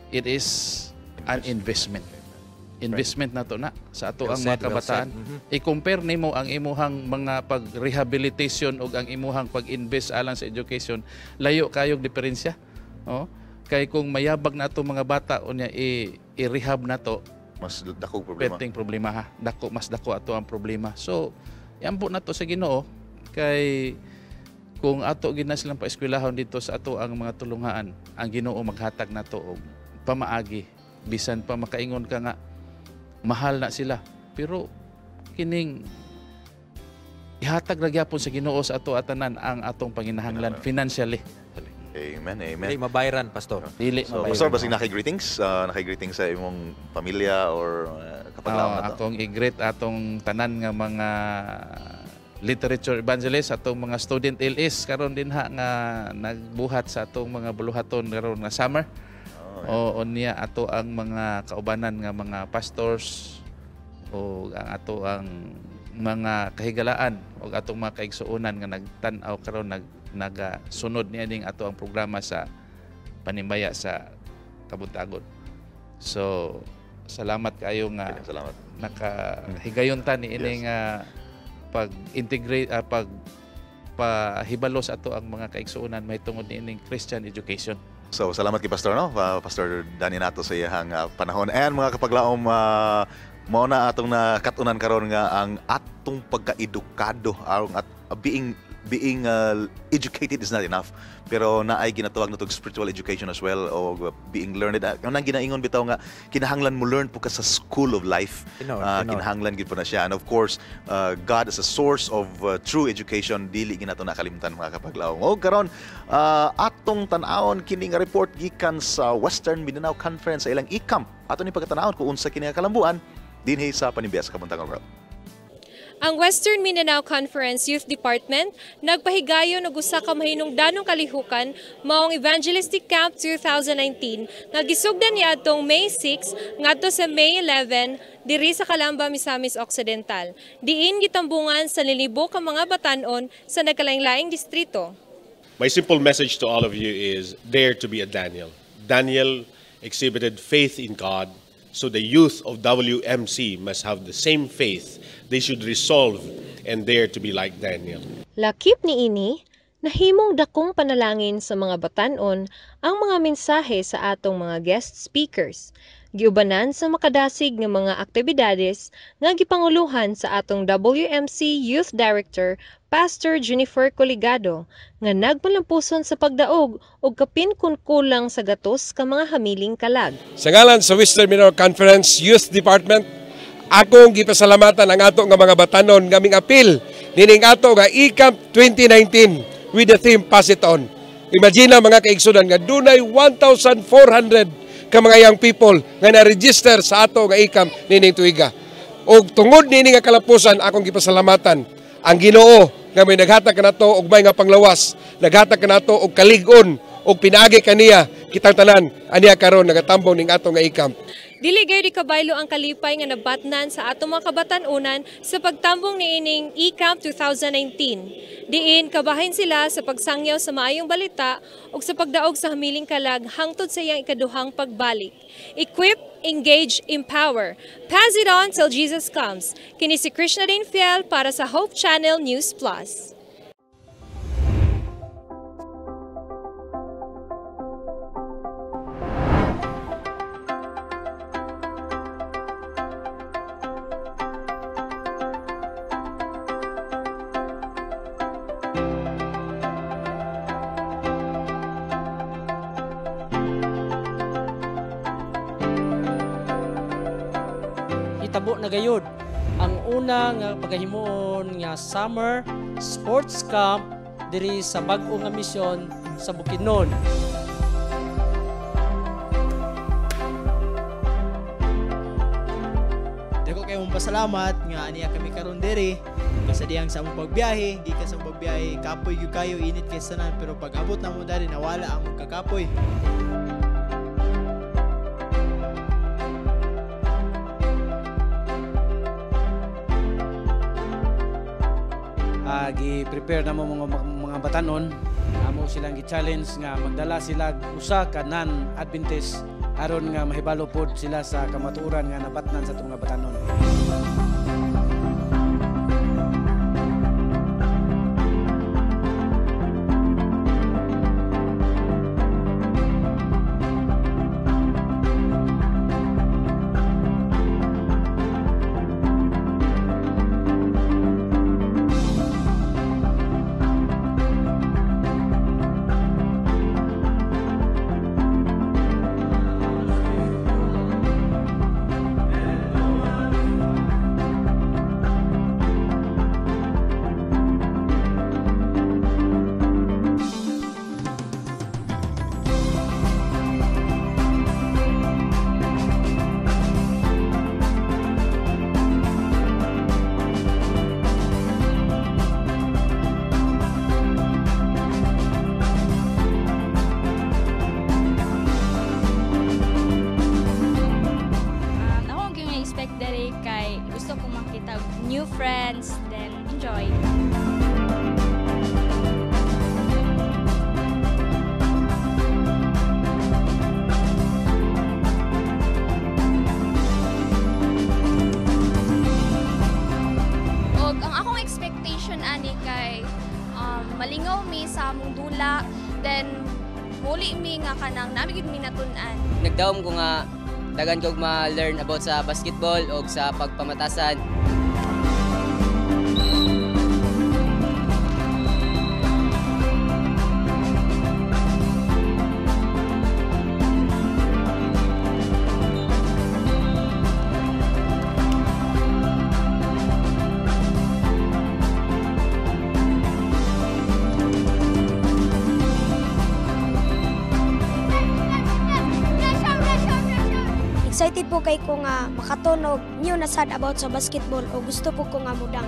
It is an investment. Investment na to na sa ato ang mga kabataan. I-compare nimo ang imuhang mga pag-rehabilitation o ang imuhang pag-invest alang sa education, layo kayong diferensya. Kay kung mayabag na to mga bata unya i-rehab na to, mas dako problema. Perting problema ha. Mas dako ato ang problema. So, yampo na to sa Ginoo kay kung ato gina silang paeskwelahon dito sa ato ang mga tulunghaan, ang Ginoo maghatag na to og pamaagi bisan pa makaingon ka nga mahal na sila, pero kining ihatag ra gyapon sa Ginoo sa ato atanan ang atong panginahanglan financially. Amen. Dili mabayaran, pastor. So, pastor, basig nakay-greetings sa imong pamilya or akong i-greet atong tanan nga mga literature evangelist, atong mga student LS karon din nga nagbuhat sa atong mga buluhaton karon nga summer. O niya ato ang mga kaubanan nga mga pastors o ang ato ang mga kahigalaan o atong mga kaigsuonan nga nagtan-aw karon nagasunod niya ning ato ang programa sa Panimbaya sa Kabuntagon. So salamat kayo nga nakahigayon ta ni ini nga pag-integrate pahibalo sa ato ang mga kaigsuonan may tungod ni ining Christian education. So, salamat kay Pastor, no? Pastor Dani nato sa iyang panahon. And mga kapaglaom, mao na atong nakatunan karon nga ang atong pagka-edukado, at being educated is not enough. Pero naay ginatawag na spiritual education as well, o being learned. Nang ginaingon bitaw nga, kinahanglan mo learn po ka sa school of life. Kinahanglan gid po na siya. And of course, God is a source of true education. Dili ginato nakalimutan mga kapaglaom. O karon, atong tan-awon kini nga report gikan sa Western Mindanao Conference sa ilang e-camp. Ato ni pagkatanawon kung unsa kini nga kalambuan dinhi sa Panimbaya sa Kabuntagon World. Ang Western Mindanao Conference Youth Department nagpahigayon og usa ka mahinungdanong kalihukan maong Evangelistic Camp 2019 nga gisugdan niadtong May 6 ngadto sa May 11 diri sa Calamba, Misamis Occidental. Diin gitambungan sa lilibo ka mga batan-on sa nagkalain-laing distrito. My simple message to all of you is dare to be a Daniel. Daniel exhibited faith in God, so the youth of WMC must have the same faith. They should resolve and dare to be like Daniel. Lakip ni ini, nahimong dakong panalangin sa mga batan-on ang mga mensahe sa atong mga guest speakers. Giubanan sa makadasig ng mga aktibidades nga gipanguluhan sa atong WMC Youth Director, Pastor Jennifer Coligado, nga nagpalampuson sa pagdaog o kapin kun kulang sa gatos ka mga hamiling kalag. Sa ngalan sa Western Mindanao Conference Youth Department, akong gipasalamatan ang ato nga mga batanon ngaming apil nining ato nga e-camp 2019 with the theme Pass It On. Imagine mga kaigsunan nga dunay 1,400 ka mga young people nga na-register sa ato nga e-camp nining tuiga. Og tungod nining nga kalapusan akong gipasalamatan ang Ginoo nga may naghatag kanato og may nga panglawas, naghatag kanato og kalig-on og pinaagi kaniya kitang tanan aniya karon nagatambong ning ato nga e-camp. Dili gayud kabaylo ang kalipay nga nabatnan sa atong mga kabatan-unan sa pagtambong niining e-camp 2019. Diin kabahin sila sa pagsangyaw sa maayong balita ug sa pagdaog sa hamiling kalag hangtod sa iyang ikaduhang pagbalik. Equip, engage, empower. Pass it on till Jesus comes. Kini si Krishna Dane Fiel para sa Hope Channel News Plus. Hitabo na gayud ang una nga pagahimuon nga summer sports camp diri sa bag-o nga misyon sa Bukidnon. Dako kayo mong pasalamat nga aniya kami karon diri kasi diyang sa among pagbiyahe, gikan sa pagbiyahe kapoy gyud kayo init kay sanan pero pag abot na mo dari nawala ang kakapoy. Gi-prepare na mo mga batanon, amo silang gi-challenge nga magdala sila usa ka non-Adventist aron nga mahibalo pod sila sa kamatuoran nga nabatnan sa itong mga batanon. new friends, then enjoy. Og ang akong expectation ani kay malingaw mi sa among dula, then muli mi nga kanang namigid mi natun-an. Nagdaom ko nga dagan ko ma-learn about sa basketball o sa pagpamatasan. Excited po kay ko nga makatunog new na sad about sa basketball o gusto po ko nga mudang.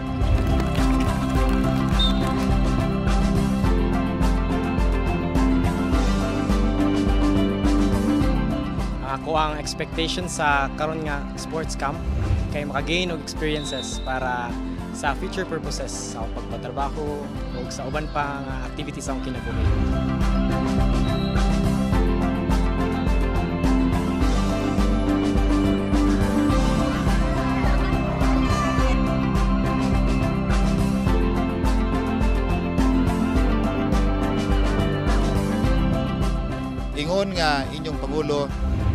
Ako ang expectation sa karon nga sports camp kay makagain og experiences para sa future purposes sa pagpatrabaho o sa uban pa nga activities sa akong kinabuhi. Ingon nga inyong Pangulo,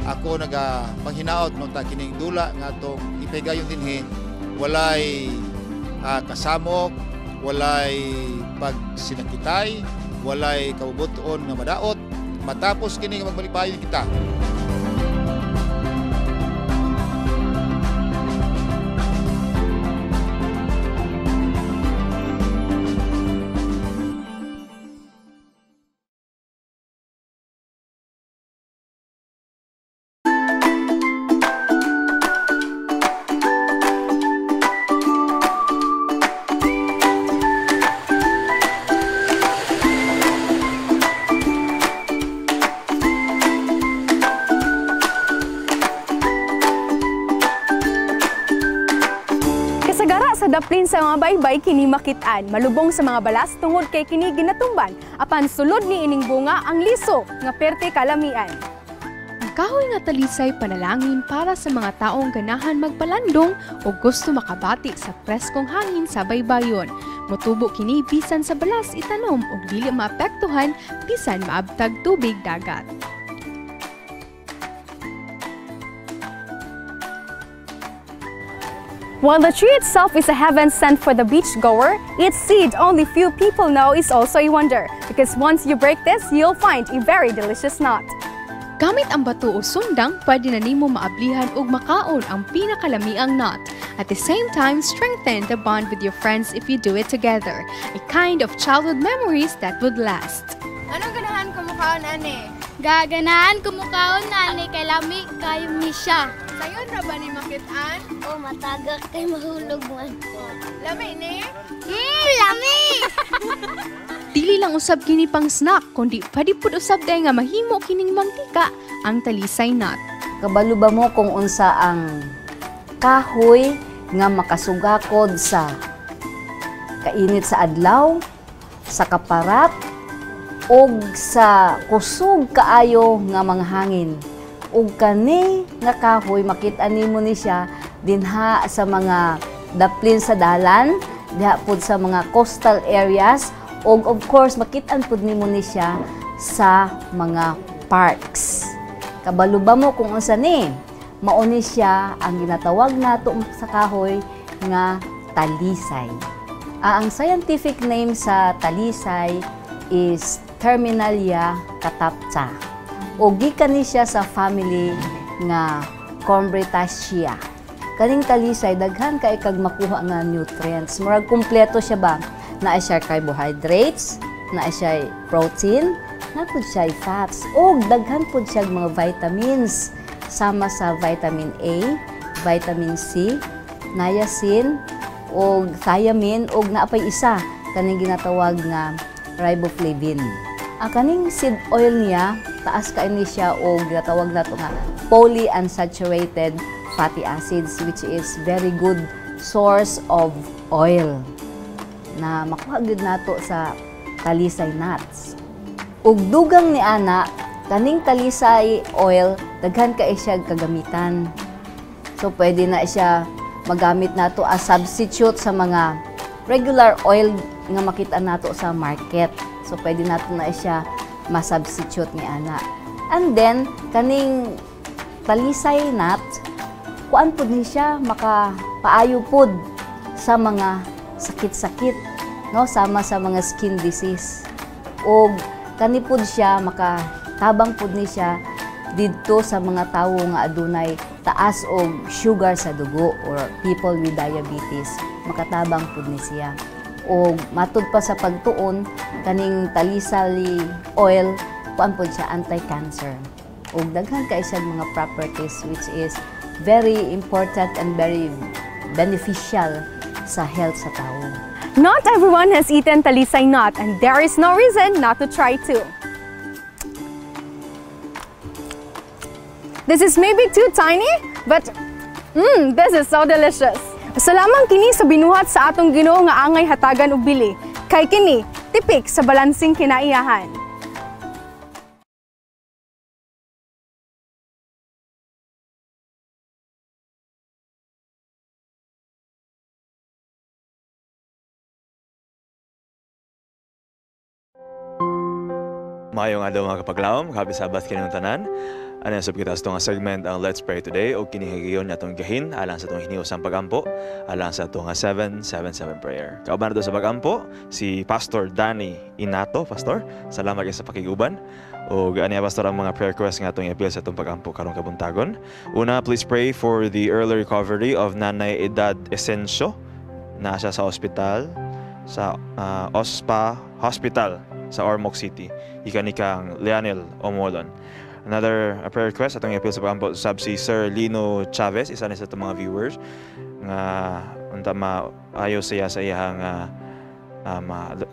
ako nagpanghinaot no ta kining dula nga atong ipigayon dinhi, walay kasamok, walay pagsinakitay, walay kabubuton nga madaot, matapos kini nga magbalipayon kita. Sa daplin sa mga baybay kini makitaan, malubong sa mga balas tungod kay kini ginatumban, apan sulod ni ining bunga ang liso nga perte kalamian. Ang kahoy nga talisay panalangin para sa mga taong ganahan magpalandong o gusto makabati sa preskong hangin sa baybayon. Motubo kini bisan sa balas itanom ug dili maapektuhan bisan maabtag tubig dagat. While the tree itself is a heaven sent for the beachgoer, its seed only few people know is also a wonder. Because once you break this, you'll find a very delicious nut. Gamit ang bato o sundang, pwede na nimo maablihan ug makaon ang pinakalamiang nut. At the same time, strengthen the bond with your friends if you do it together. A kind of childhood memories that would last. Anong ganahan ko mukaon, ane? Gaganahan ko mukaon na ni kay lami kayo ni siya. Sayon ra ba ni makitaan? O matagak kay mahulog man. Lami ni? Lami! Dili lang usab kini pang snack, kundi pwede pud usab day nga mahimo kining mantika ang talisay nut. Kabalo ba mo kung unsa ang kahoy nga makasugakod sa kainit sa adlaw, sa kaparat, og sa kusog kaayo nga mga hangin. Ug kani nga kahoy makita nimo ni siya dinha sa mga daplin sa dalan, diha pud sa mga coastal areas, ug of course makita-an pud nimo ni siya sa mga parks. Kabalo ba mo kung unsa ni? Mao ni siya ang ginatawag nato sa kahoy nga talisay. Ang scientific name sa talisay is Terminalia catapta. O gikan ni siya sa family nga Combretaceae. Kaning talisay daghan kay kag makuha nga nutrients. Murag kumpleto siya ba? Naa siya carbohydrates, naa siya protein, naa pud siya fats, o daghan pud siya mga vitamins sama sa vitamin A, vitamin C, niacin, o thiamine, o naapay isa kaning ginatawag nga riboflavin. Kaning seed oil niya, taas kaini siya o ginatawag nato nga polyunsaturated fatty acids, which is very good source of oil na makuha gid nato sa talisay nuts. Ug dugang ni ana kaning talisay oil daghan kay siya kagamitan. So pwede na siya magamit nato as substitute sa mga regular oil nga makita nato sa market. So pwede nato na siya ma-substitute ni ana. And then kaning talisay nut kuan pud ni siya makapaayo pud sa mga sakit-sakit, no, sama sa mga skin disease. O kani pud siya makatabang pud ni siya didto sa mga tawo nga adunay taas og sugar sa dugo or people with diabetes, makatabang pud ni siya. O matud pa sa pagtuon kaning talisay oil kuan pud siya anti-cancer. O daghan kay siya mga properties which is very important and very beneficial sa health sa tao. Not everyone has eaten talisay nut and there is no reason not to try too. This is maybe too tiny, but this is so delicious. Salamat kini sa binuhat sa atong Ginoo nga angay hatagan og bili. Kay kini tipik sa balansing kinaiyahan. Maayong adlaw mga kapaglaom, happy Sabbath kining tanan. Ano yung subkita sa itong segment ang Let's Pray Today o kinihigayon na itong gahin alang sa itong hiniusang pagampo alang sa itong 777 prayer. Kauban na ito sa pagampo, si Pastor Danny Inato. Pastor, salamat kayo sa pakiguban. O gaani Pastor ang mga prayer requests nga itong i-appeal sa itong pagampo karong Kabuntagon. Una, please pray for the early recovery of Nanay Edad Esencio na siya sa ospital, sa OSPA Hospital sa Ormoc City. Ikan ni kang Leonel Omolon. Another prayer request atong i-appeal sa pagampo sab si Sir Lino Chavez, isa na sa itong mga viewers nga unta maayo siya sa iyang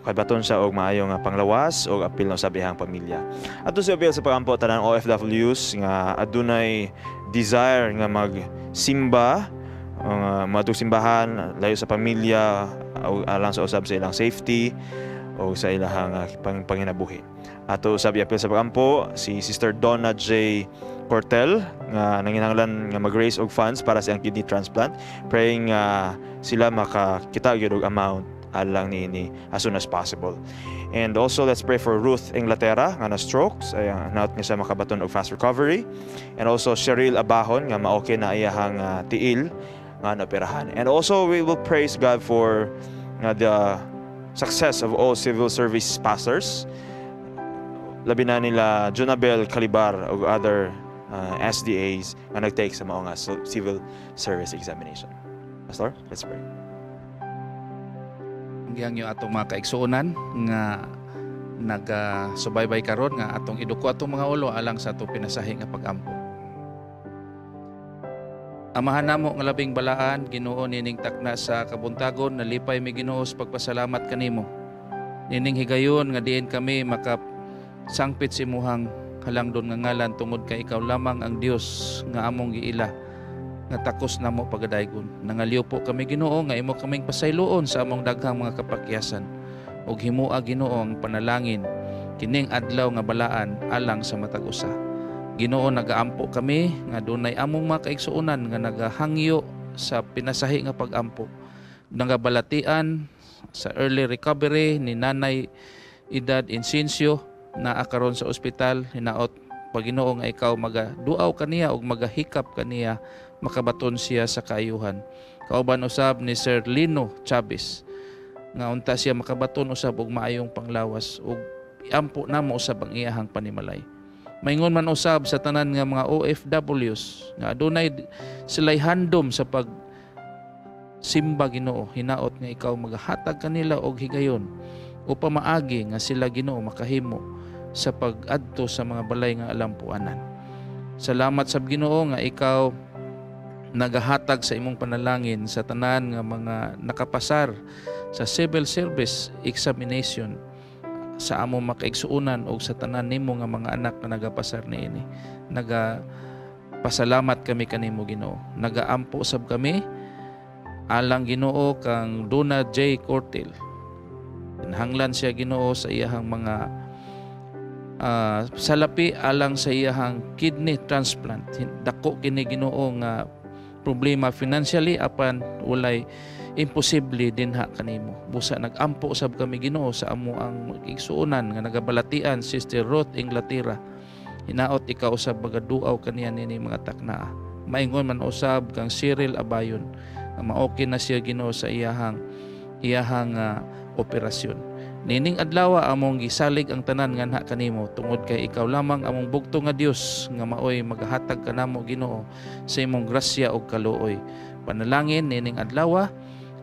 kabaton siya og maayo nga panglawas og apil na sa iyang pamilya. Ato sa appeal sa pagampo tanang OFWs nga adunay desire nga magsimba matug simbahan layo sa pamilya alang sa usab sa ilang safety o sa ilang panginabuhi. Ato usab i-appeal sa pagampo si Sister Donna J. Cortel nga nanginahanglan nga mag-raise og funds para sa iyang kidney transplant, praying sila makakita gyud og amount alang niini as soon as possible. And also let's pray for Ruth Inglaterra nga na stroke, naot nga siya makabaton og fast recovery. And also Cheryl Abahon nga ma-okay na iyahang tiil nga naoperahan. And also we will praise God for the success of all civil service pastors. Labi na nila Junabel Calibar o other SDAs nga nag-take sa mga civil service examination. Pastor, let's pray. Giyang yung atong mga kaigsuonan nga nagasubaybay karon nga atong iduko atong mga ulo alang sa atong pinasahi nga pagampo. Amahan namo nga labing balaan, Ginoo nining takna sa Kabuntagon, nalipay mi Ginoo sa pagpasalamat kanimo. Nining higayon nga diin kami sangpit si imuhang halangdon nga ngalan tungod kay ikaw lamang ang Dios nga among giila nga takos namo pagadaygon. Nangaliw po kami Ginoo nga imo kaming pasayloon sa among daghang mga kapakyasan ug himua Ginoo ang panalangin kining adlaw nga balaan alang sa matag usa. Ginoo nagaampo kami nga dunay among mga kaigsuonan nga nagahangyo sa pinasahi nga pagampo. Nagabalatian sa early recovery ni Nanay Edad Esencio na akaron sa ospital, hinaot Pagginoo nga ikaw magaduaw kaniya ug magahikap kaniya makabaton siya sa kaayuhan. Kauban usab ni Sir Lino Chavez nga unta siya makabaton usab og maayong panglawas ug iampo namo usab ang iyahang panimalay. Maingon man usab sa tanan nga mga OFWs nga adunay sila'y handom sa pag simba Ginoo, hinaot nga ikaw magahatag kanila og higayon upang maagi nga sila Ginoo makahimo sa pag-adto sa mga balay nga alampuanan. Salamat sa Ginoo nga ikaw nagahatag sa imong panalangin sa tanan nga mga nakapasar sa civil service examination sa among makaigsuonan o sa tanan nimo nga mga anak na nagapasar niini. Pasalamat kami kanimo Ginoo. Nagaampo sab kami alang Ginoo kang Duna J. Cortel. Kinahanglan siya Ginoo sa iyahang mga salapi alang sa iyahang kidney transplant. Dako kini Ginoo nga problema financially apan walay imposible dinha kanimo. Busa nagampo usab kami Ginoo sa amo ang igsuonan nga nagabalatian Sister Ruth Inglaterra. Hinaot ikaw usab magaduaw kaniya nini mga takna. Maingon man usab kang Cyril Abayon nga maoke na siya Ginoo sa iyahang operasyon. Nining adlaw among gisalig ang tanan nga nha kanimo tungod kay ikaw lamang among bugto nga Dios nga maoy magahatag kanamo Ginoo sa imong grasya ug kaluoy. Panalangin nining adlaw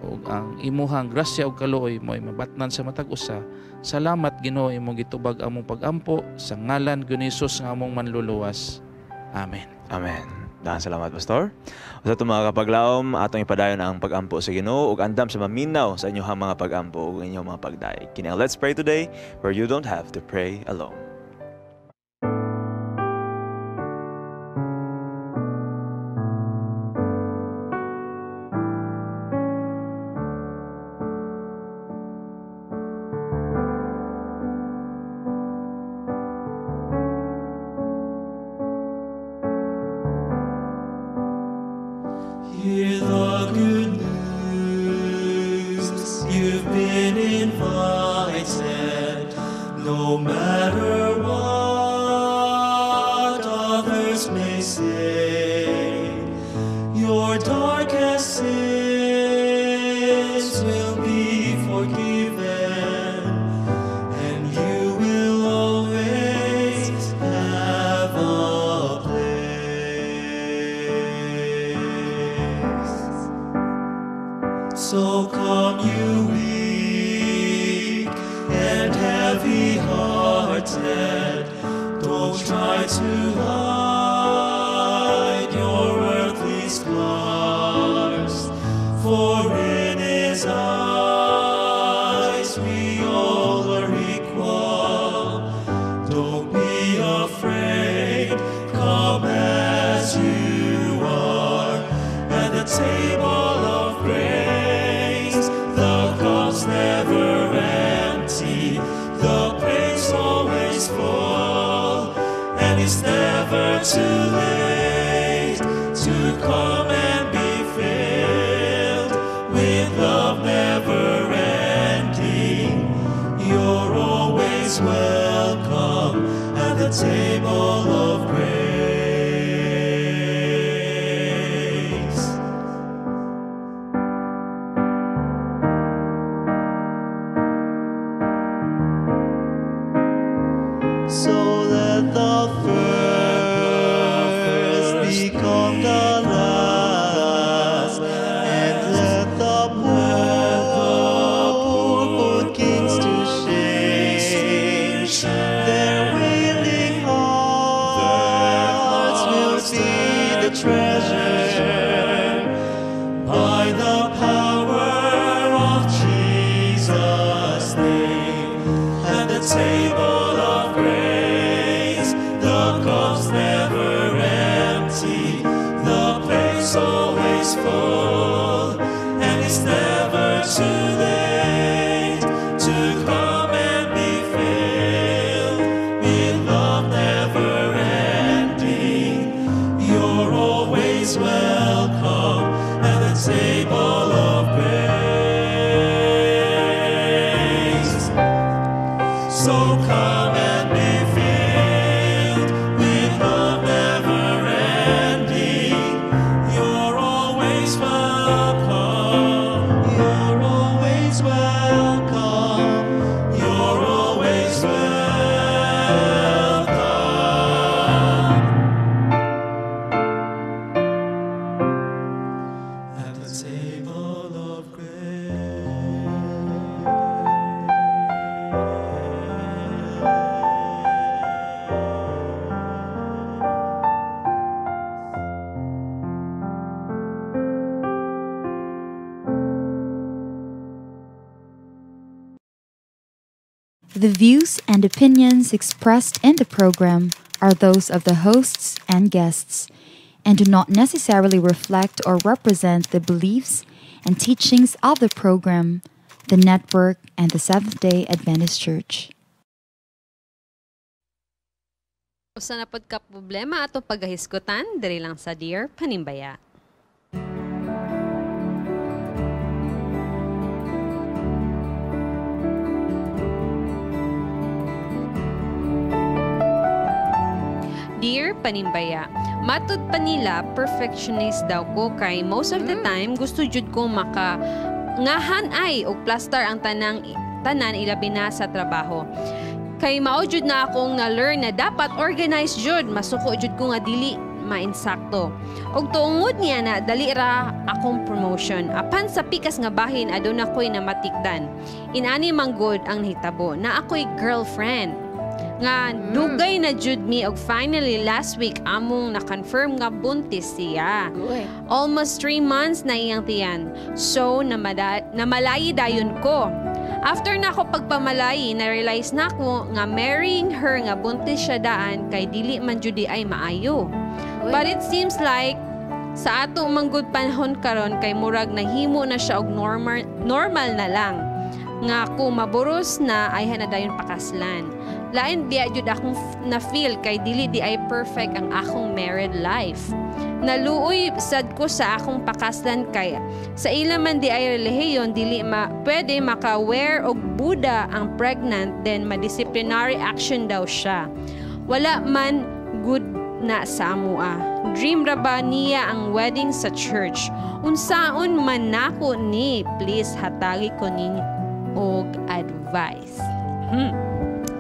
ug ang imuhang grasya ug kaluoy mo'y mabatnan sa matag usa. Salamat Ginoo imong gitubag among pagampo sa ngalan ni Jesus nga among manluluwas. Amen. Amen. Dahan salamat, Pastor. Sa itong mga kapaglaom, atong ipadayon ang pagampo sa Ginoo ug andam sa maminaw sa inyong mga pagampo ug inyong mga pagdaig. Kini ang Let's Pray Today, where you don't have to pray alone. Hear the good news, you've been invited, no matter what others may say, your darkest sins will be forgiven, and you will always have a place. So come you weak and heavy-hearted, don't try to hide your earthly scars, for in His eyes we all are equal. Don't be afraid, come as you are, at the table of grace. The cup's never empty, the plate's always full, and it's never too late to come and be filled with love never ending. You're always welcome at the table of grace. So let the first become the last, and let the poor put kings to shame. Their willing hearts will see the treasure by the power of Jesus' name. At the table of grace, the cup's never empty, the plate's always full, and it's never too late to come and be filled with love never ending. You're always welcome at the table of grace. So come and be filled with love never ending. You're always welcome. You're always welcome. You're always welcome at the table of The views and opinions expressed in the program are those of the hosts and guests and do not necessarily reflect or represent the beliefs and teachings of the program, the network, and the Seventh-day Adventist Church. Usa na pod ka problema ato pagahisgutan diri lang sa Dear Panimbaya. Dear Panimbaya, matud pa nila perfectionist daw ko kay most of the time gusto jud ko maka ngahan ay og plaster ang tanan ilabi na sa trabaho. Kay mao jud na akong na-learn na dapat organized jud, masuko jud ko nga dili mainsakto. Og tuungod niya na dali ra akong promotion. Apan sa pikas nga bahin aduna ko'y namatikdan. Inani manggod ang nahitabo na ako'y girlfriend. Nga dugay na jud mi og finally last week among na-confirm nga buntis siya. Almost 3 months na iyang tiyan. So namalayi dayon ko. After na ako pagpamalayi, na-realize na ko nga marrying her nga buntis siya daan kay dili man jud ay maayo. But it seems like sa ato manggod panahon karon kay murag nahimo na siya og normal na lang. Nga kung maburos na ay hanadayon pakaslan. Lain di jud akong na-feel kay dili di ay perfect ang akong married life. Naluoy sad ko sa akong pakaslan kay sa ila man di ay relihiyon dili pwede maka-wear og buda ang pregnant then ma-disciplinary action daw siya. Wala man good na sa amua. Dream ra ba niya ang wedding sa church? Unsaon man nako ni, please hatagi ko ninyo og advice.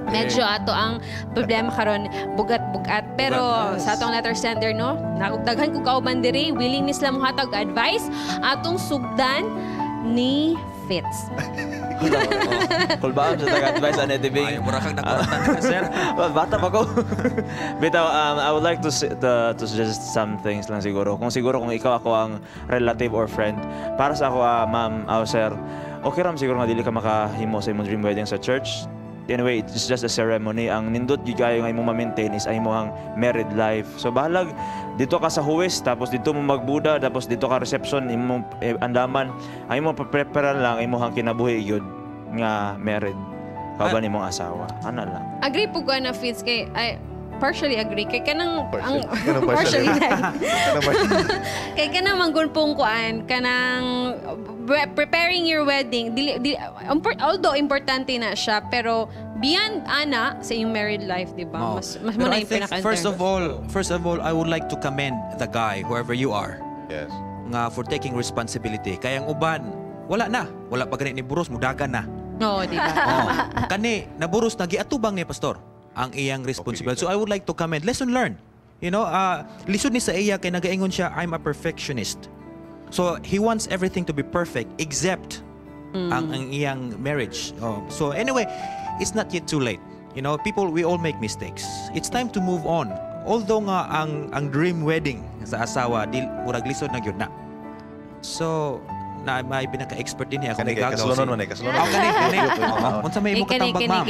Medyo ato ang problema karon bugat-bugat pero sa atong letter sender no nagdaghan ko kauban diri willing ni sila mohatag advice atong sugdan ni Fitz. Kulbaan sa tag-advice ani TV. Ay mura kang nakuratan sir. Bata pa ko. Bitaw I would like to suggest some things lang siguro. Kung ikaw ako ang relative or friend para sa ako ma'am sir. Okay ram siguro nga dili ka makahimo sa imong dream wedding sa church. Anyway, it's just a ceremony. Ang nindot gigayo nga imong ma-maintain is ay imong married life. So bahalag dito ka sa huwes, tapos dito mo magbuda, tapos dito ka reception, imong andaman. Ang imong prepare lang imong kinabuhi gyud nga married. Kauban imong asawa. Ana lang. Agree po ko na Fitz kay partially agree kay kanang partially kay kanang manggon pong kuan kanang preparing your wedding although importante na siya pero beyond ana sa iyong married life di ba mas mo na yung pinaka first of all I would like to commend the guy whoever you are nga for taking responsibility kay ang uban wala pa gani ni buros mudagan na di ba kani naburos na giatubang ni pastor ang iyang responsibility. So I would like to comment. Lesson learned. You know, lisod ni sa iya kay nagaingon siya, I'm a perfectionist. So he wants everything to be perfect except ang iyang marriage. So anyway, it's not yet too late. You know, we all make mistakes. It's time to move on. Although nga ang dream wedding sa asawa, murag lisod na gyud na. So na may pinaka-expert din niya ako may gagaw. Kasalonon man kasalonon. Kani. Unsa may mo katambag ma'am?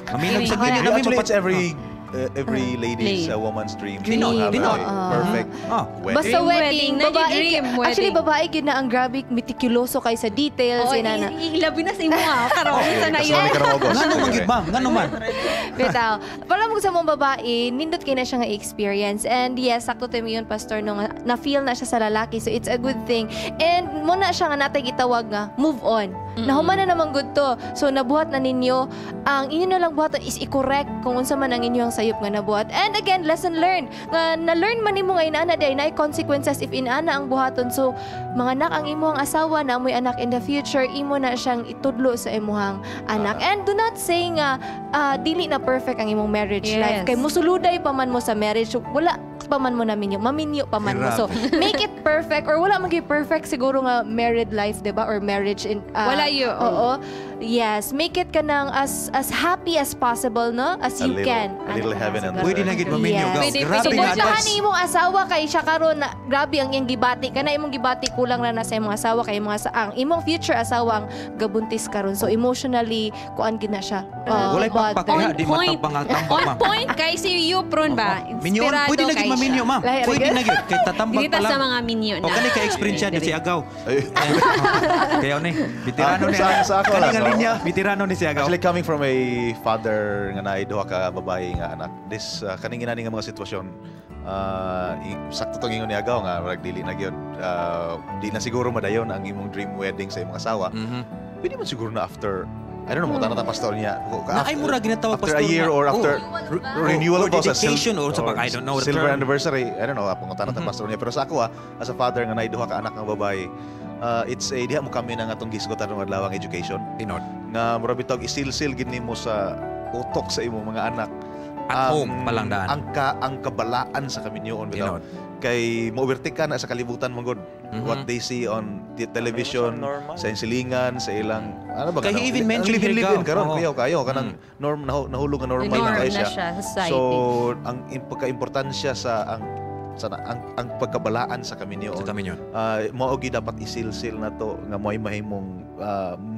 Aminog sa ganyan. That's every lady's woman's dream. Perfect wedding. Basta wedding, babae. Actually, babae gid na ang grabe meticuloso kay sa details. Ilabi na sa imo karon sa na yun. Ngano man gid ma'am? Ngano man? Bitaw. Para mo sa mong babae, nindot kay na siya nga experience. And yes, sakto tayo yun, pastor, no, na-feel na siya sa lalaki. So it's a good thing. And muna siya nga natay gitawag nga, move on. Nahuman na naman good to. So nabuhat na ninyo. Ang inyo na lang buhatan is i-correct kung unsa man ang inyong sayop nga nabuhat. And again, lesson learned. Nga na-learn man nimo nga inaana day na consequences if inaana ang buhaton. So mga anak ang imuhang asawa na amoy anak in the future, imo na siyang itudlo sa imuhang anak. And do not say nga dili na perfect ang imong marriage life. Kay musuluday pa man mo sa marriage. Wala pa man mo na maminyo pa man mo. So make it perfect or wala maging perfect siguro nga married life, 'di ba? Or marriage in wala yun. Oo. Yes, make it kanang as happy as possible, no? As you can. A little heaven and pwede na gid maminyo gaw. Grabe na advice. Imong asawa kay siya karon na grabe ang iyang gibati. Kana imong gibati kulang na sa imong asawa kay imong ang imong future asawa ang gabuntis karon. So emotionally kuan gid na siya. Walay pagpakya di matang pangatambak on point kay si you prone ba? Minyon pwede na gid mga minyo, ma'am. Pwede na yun. Kay tatambag Dito pa lang. sa mga minyo na. O kani ka experience yan si Agaw. Kaya ni, veterano ni. Sa ako Kani lang, nga no? linya, veterano ni si Agaw. Actually, coming from a father nga naay duha ka babae nga anak, this kaning inani nga mga sitwasyon, sakto tong ingon ni Agaw nga murag dili na gyud, di na siguro madayon ang imong dream wedding sa imong asawa. Pwede man siguro na after, I don't know, mga tanatang pastor niya. Na ay mura ginatawag after pastor a year or after renewal or of dedication or sa I don't know the silver term. anniversary. I don't know, mga tanatang pastor niya. Pero sa ako as a father nga naay duha ka anak nga babae, it's a diha mo kami na nga tong gisgotan ng adlawang education. Tinod. Nga mura bitog isil-sil gid nimo sa utok sa imong mga anak. At home palang daan. Ang kabalaan sa kaminyoon bitaw. Kay mobertik ka na sa kalibutan mong god. What they see on the television, sa insilingan, sa ilang ano ba Kay he even mentioned livin karon kayo kanang norm nahulog nga normal na kayo siya. So ang pagka-importansya sa ang pagkabalaan sa kaminyoon. Mao gi dapat isilsil na to nga mo'y mahimong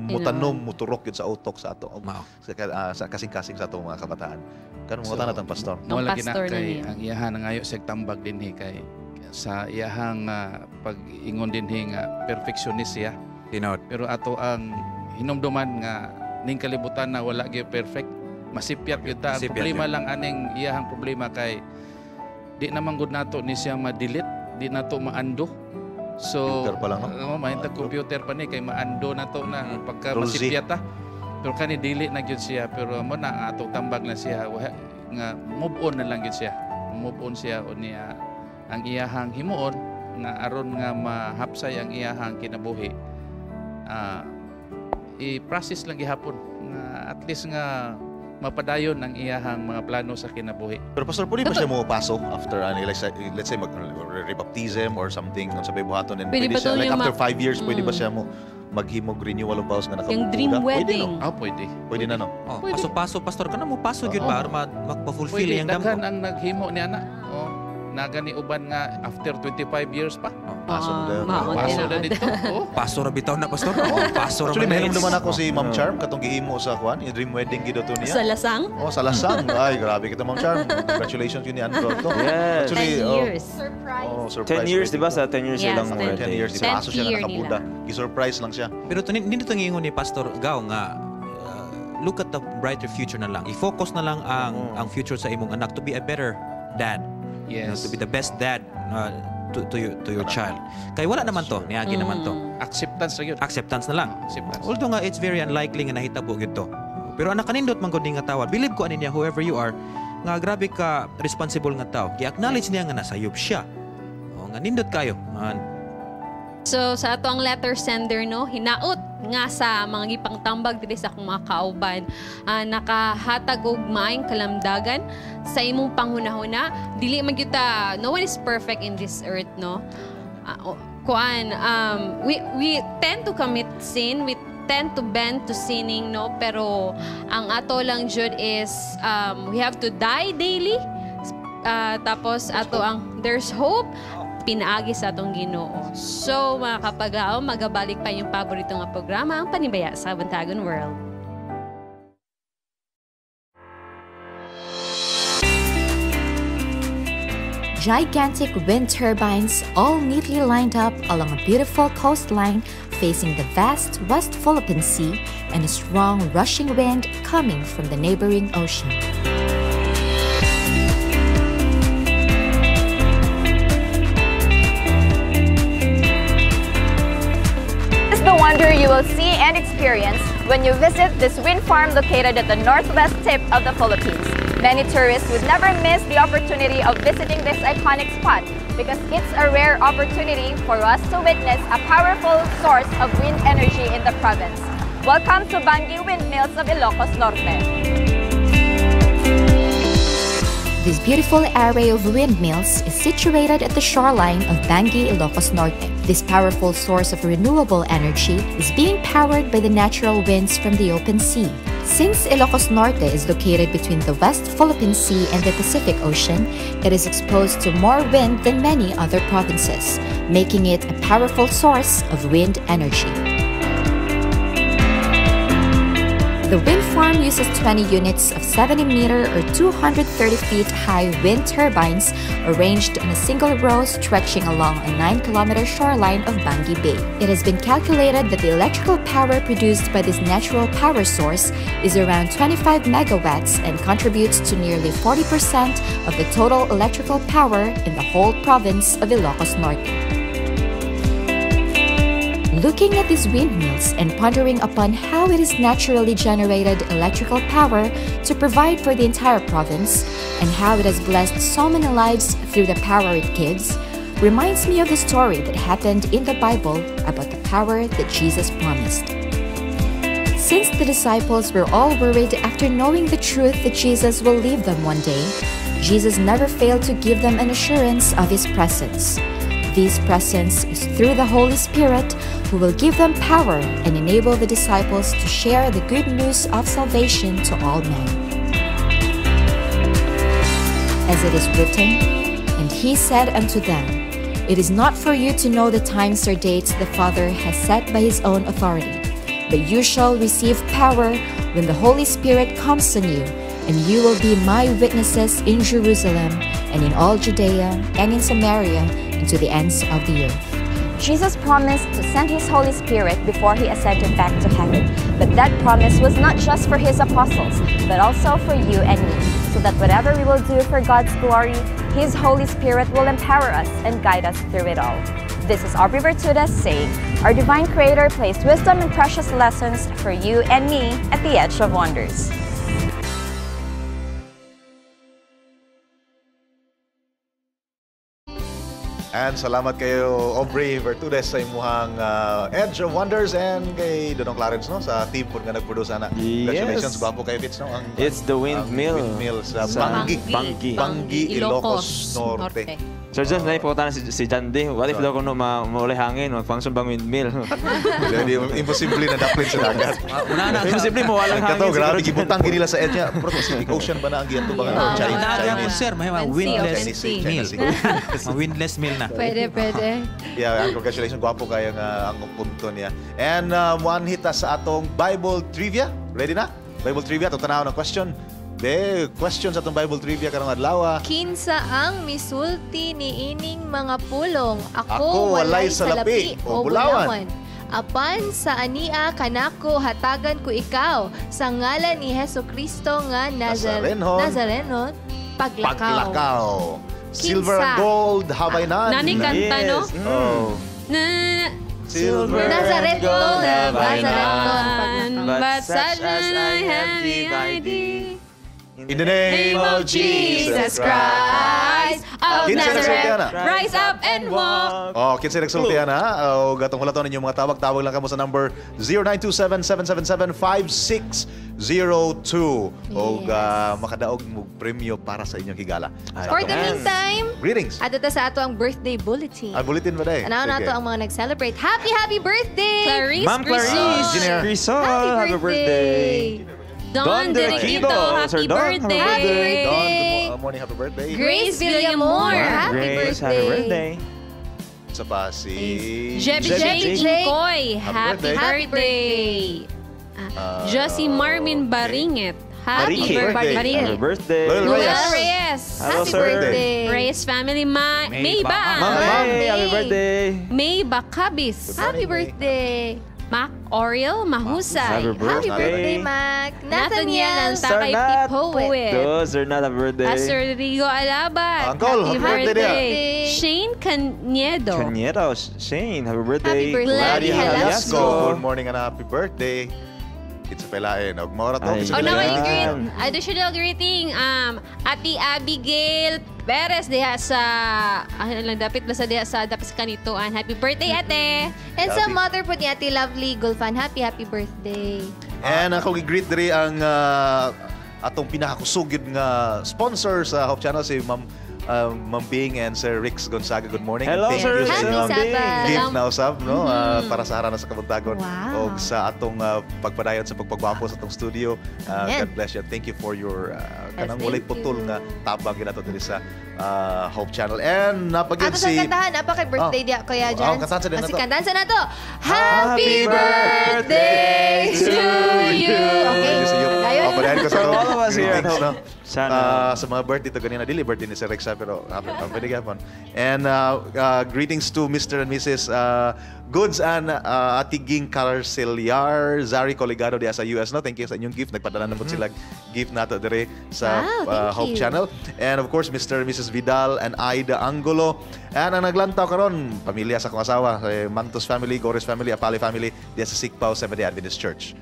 mutanom muturok yun sa utok sa ato sa kasing-kasing sa atong mga kabataan. Kanang mga tanatang pastor. Wala gina kay ang iyahan ngayo sa tambag dinhi kay sa iyahang pag-ingon dinhi nga perfectionist siya. Tinod. Pero ato ang hinumduman nga ning kalibutan na wala gyud perfect. Masipyat gyud ta. Ang problema lang aning iyahang problema kay di naman gud nato ni siya ma-delete, di nato ma-undo. So, computer pa lang, no? Mahintag computer pa ni kay ma-undo nato na pagka masipyat ta. Pero kani dili na gyud siya, pero mo na atong tambag na siya nga move on na lang gyud siya. Move on siya o niya ang iyahang himuon nga aron nga mahapsay ang iyahang kinabuhi. I-process lang gihapon nga at least nga mapadayon ang iyahang mga plano sa kinabuhi. Pero pastor, pwede ba siya mo pasok after let's say rebaptism or something sa buhaton, and pwede siya like after 5 years pwede ba siya mo maghimog renewal of vows nga nakabuda? Yung dream wedding. Pwede. Pwede na, no? Paso-paso, pastor. Kana mo paso yun ba? Magpa-fulfill yung damo. Daghan ang naghimo ni ana. Nagani uban nga after 25 years pa. Paso na. Paso na dito. Paso ra bitaw na, pastor. Paso ra. Actually, meron naman ako si Ma'am Charm katong gihimo sa kwan, yung dream wedding gid to niya. Sa Lasang? Sa Lasang. Ay, grabe kita, Ma'am Charm. Congratulations yun ni Andrew. Yes. Actually, 10 years. Surprise. 10 years, di ba? Sa 10 years silang 10 years. Di paso siya na nakabuda. I-surprise lang siya. Pero hindi ito ngingon ni Pastor Gao nga look at the brighter future na lang. I-focus na lang ang future sa imong anak to be a better dad. Yes. To be the best dad to your child. Kay wala naman to, niagi naman to. Acceptance na yun. Acceptance na lang. Acceptance. Although nga it's very unlikely nga nahitabo gyud to. Pero anak kanindot man gud nga tawad. Believe ko aninya whoever you are nga grabe ka responsible nga tao. Gi-acknowledge niya nga nasayop siya. Nga nindot kayo. So sa ato ang letter sender no, hinaot nga sa mga gipangtambag diri sa akong mga kauban, nakahatag og maayong kalamdagan sa imong panghunahuna. Dili man gyud ta, no one is perfect in this earth, no. We tend to commit sin, we tend to bend to sinning, no, pero ang ato lang jud is we have to die daily. Tapos ato ang there's hope pinaagi sa atong Ginoo. So, mga kapagaw, magabalik pa yung paborito nga programa, ang Panimbaya sa Kabuntagon World. Gigantic wind turbines all neatly lined up along a beautiful coastline facing the vast West Philippine Sea and a strong rushing wind coming from the neighboring ocean. The wonder you will see and experience when you visit this wind farm located at the northwest tip of the Philippines. Many tourists would never miss the opportunity of visiting this iconic spot because it's a rare opportunity for us to witness a powerful source of wind energy in the province. Welcome to Bangi Windmills of Ilocos Norte. This beautiful array of windmills is situated at the shoreline of Bangi, Ilocos Norte. This powerful source of renewable energy is being powered by the natural winds from the open sea. Since Ilocos Norte is located between the West Philippine Sea and the Pacific Ocean, it is exposed to more wind than many other provinces, making it a powerful source of wind energy. The wind farm uses 20 units of 70-meter or 230 feet high wind turbines arranged in a single row stretching along a 9-kilometer shoreline of Bangi Bay. It has been calculated that the electrical power produced by this natural power source is around 25 megawatts and contributes to nearly 40% of the total electrical power in the whole province of Ilocos Norte. Looking at these windmills and pondering upon how it is naturally generated electrical power to provide for the entire province and how it has blessed so many lives through the power it gives, reminds me of the story that happened in the Bible about the power that Jesus promised. Since the disciples were all worried after knowing the truth that Jesus will leave them one day, Jesus never failed to give them an assurance of His presence. This presence is through the Holy Spirit, who will give them power and enable the disciples to share the good news of salvation to all men. As it is written, "And He said unto them, It is not for you to know the times or dates the Father has set by His own authority, but you shall receive power when the Holy Spirit comes on you, and you will be my witnesses in Jerusalem and in all Judea and in Samaria and to the ends of the earth." Jesus promised to send His Holy Spirit before He ascended back to heaven. But that promise was not just for His apostles, but also for you and me, so that whatever we will do for God's glory, His Holy Spirit will empower us and guide us through it all. This is Aubrey Bertudes saying, our divine Creator placed wisdom and precious lessons for you and me at the edge of wonders. And salamat kayo, Aubrey Bertudes, sa imuhang Edge of Wonders, and kay Donong Clarence, no, sa team po nga nag-produce ana. Congratulations, gwapo kayo, Fitz, no? It's the windmill sa Bangi, Ilocos Norte. Sir John, naipunta na si Jandy. What if daw kung maulay hangin, mag-function bang windmill? Jadi, imposible na dapat sa dagat. Imposible mo, walang hangin. Kato, grabe, gibutang ginila sa edge niya. Pero Pacific Ocean ba na ang giyan to ba? Chinese. Sir, may windless mill. Windless mill na. Pwede. Yeah, congratulations. Gwapo kayo nga ang punto niya. And one hita sa atong Bible Trivia. Ready na? Bible Trivia. Itong tanaw ng question. Questions atong Bible Trivia karong adlaw. Kinsa ang misulti ni ining mga pulong? Ako walay salapi o bulawan. Apan sa ania kanako hatagan ko ikaw sa ngalan ni Hesukristo nga Nazareno paglakaw. Silver and gold have I none. Nani kanta, no? Silver Nazareth gold have I none, but such as I have give thee. In the name of Jesus Christ of Nazareth, rise up and walk. Oh, kinsa nagsulti ana? O gatong hulaton ninyo mga tawag lang kamo sa number 0927-777-5602. O makadaog mo premyo para sa inyong higala. For the meantime, greetings. Ato ta sa ato ang birthday bulletin. Bulletin ba day? Ano na to ang mga nag-celebrate. Happy birthday! Clarice, Ma'am Clarice, happy birthday! Don Deriquito, happy birthday! Don, morning, happy birthday! Grace Villamor, happy birthday! Sa pa si Jebi Koy, happy birthday! Josie Marmin Baringet, happy birthday! Loyal Reyes, happy birthday! Reyes family, May Ba, happy birthday! May Bakabis, happy birthday! Mac Oriel Mahusay, happy birthday, Mac! Nathaniel Takay Poet, Sir Nat, happy birthday! Pastor Rigo Alabat, Uncle, happy birthday! Shane Caniedo, Shane, happy birthday! Happy birthday, Halasco, good morning and happy birthday! It's pelain. Og maura to. Additional greeting. Ati Abigail Perez diha sa dapit sa kanituan. Happy birthday, ate. And sa mother po ni Ate Lovely Gulfan, happy birthday. And ako gi-greet diri ang atong pinakakusugid nga sponsor sa Hope Channel, si Ma'am Ma'am Bing and Sir Rix Gonzaga, good morning. Hello, and thank Sir you sa Happy inyong Sabbath. gift na usab, no? Para sa Harana sa Kabuntagon. Wow. O sa atong pagpadayon sa pagpagwapo sa atong studio. God bless you. Thank you for your kanang walay putol nga tabang ginato diri sa Hope Channel. And napagyan Ato sa kantahan, apa kay birthday dia Kuya Jans? kantahan sa din Kasi nato. kantahan sa nato. Happy birthday to you. Okay. Dayon. Padayon ko sa all of us here at greetings, home. no? Sana. Sa mga birthday to ganina, dili birthday ni Sir Rexa, pero happy gapon. And greetings to Mr. and Mrs. Goods and Atiging Carceliar, Zari Coligado diya sa US, no? Thank you sa inyong gift. Nagpadala na po sila gift nato dire sa Hope Channel. And of course, Mr. and Mrs. Vidal and Aida Angulo. And ang naglantaw karon, pamilya sa kong asawa, Mantos family, Gores family, Apali family, diya sa Sikpao Seventh-day Adventist Church.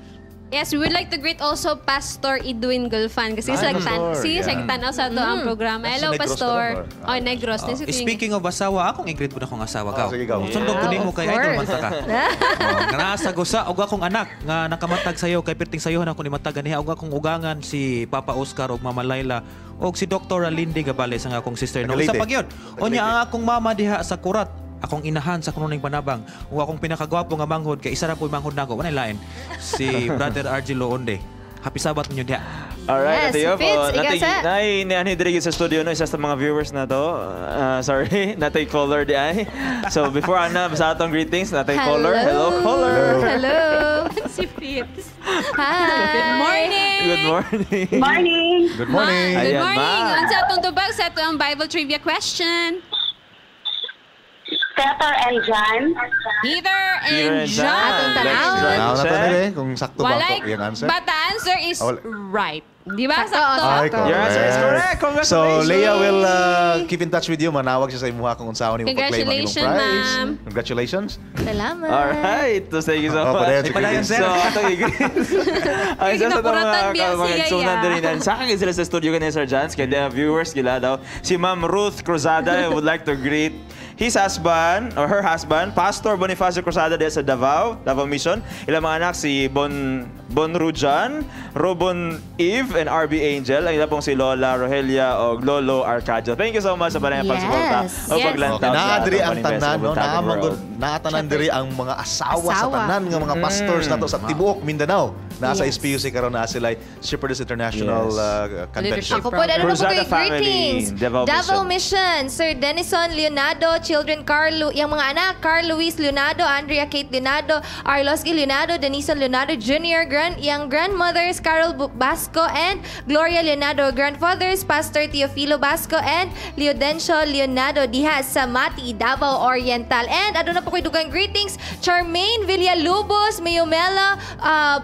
Yes, we would like to greet also Pastor Edwin Gulfan kasi sa tanaw sa to ang programa. Hello, Pastor. Oh, Negros. Speaking of asawa, akong i-greet po na akong asawa ka. Sige, go. Sundog ko nimo kay idol man ta ka. Nga sa gusa og akong anak nga nakamatag sayo kay perting sayo na ko ni matagan niya og akong ugangan si Papa Oscar og Mama Laila og si Dr. Lindy Gabales ang akong sister no. Sa pagyon. Onya ang akong mama diha sa Kurat. Akong inahan sa kununing panabang. O akong pinakagwapo nga manghod kay isa ra po manghod nako. Wala lain. Si Brother Argelo Onde. Happy Sabbath ninyo diha. Alright, Yes, Fitz, igasa. Nay diri sa studio no isa sa mga viewers na to. Sorry, natay caller di ay. So before ana sa atong greetings, natay caller. Hello caller. Hello. Si Fitz. Hi. Good morning. Good morning. Morning. Good morning. Good Ayan, morning. ma'am. Unsa atong tubag sa atong Bible trivia question? Peter and John. Heather Peter and and John. John. Let's try Now to na check. kung sakto ba Walay, ako yung answer. but the answer is right. Di ba? Sakto, Sakto. Your answer is correct. So Congratulations. Leah will keep in touch with you. Manawag siya sa imuha kung unsaon nimo pag-claim ang imong Congratulations, prize. ma'am. Congratulations. Salamat. Alright, so thank you so much. Padayon, sir. So, atong ang isa sa Kinapuratan biya mga siya, igsunan ya. din yan. Sa akin sila sa studio kanina, Sir Jans, kaya the viewers gila daw. Si Ma'am Ruth Cruzada would like to greet his husband, or her husband, Pastor Bonifacio Cruzada de sa Davao Mission. Ilang mga anak, si Bon Rujan, Robon Eve, and RB Angel. Ang ilang pong si Lola Rogelia o Lolo Arcadio. Thank you so much sa panayang pagsuporta o paglantaw sa Naadiri ang atong tanan, no? Panimbaya sa World. Naatanan diri ang mga asawa sa tanan nga mga pastors nato sa tibuok Mindanao. Nasa SPUC karon na sila Shepherdess International Convention. Ako po, ano po Cruzada kayo family, greetings. Davao Mission. Sir Denison Leonardo, children Carlo, yung mga anak, Carl Luis Leonardo, Andrea Kate Leonardo, Arlosky Leonardo, Denison Leonardo Jr., yung grandmothers, Carol Basco and Gloria Leonardo, grandfathers, Pastor Teofilo Basco and Leodencio Leonardo diha sa Mati, Davao Oriental. And ano na po kayo dugang greetings, Charmaine Villalobos, Mayomela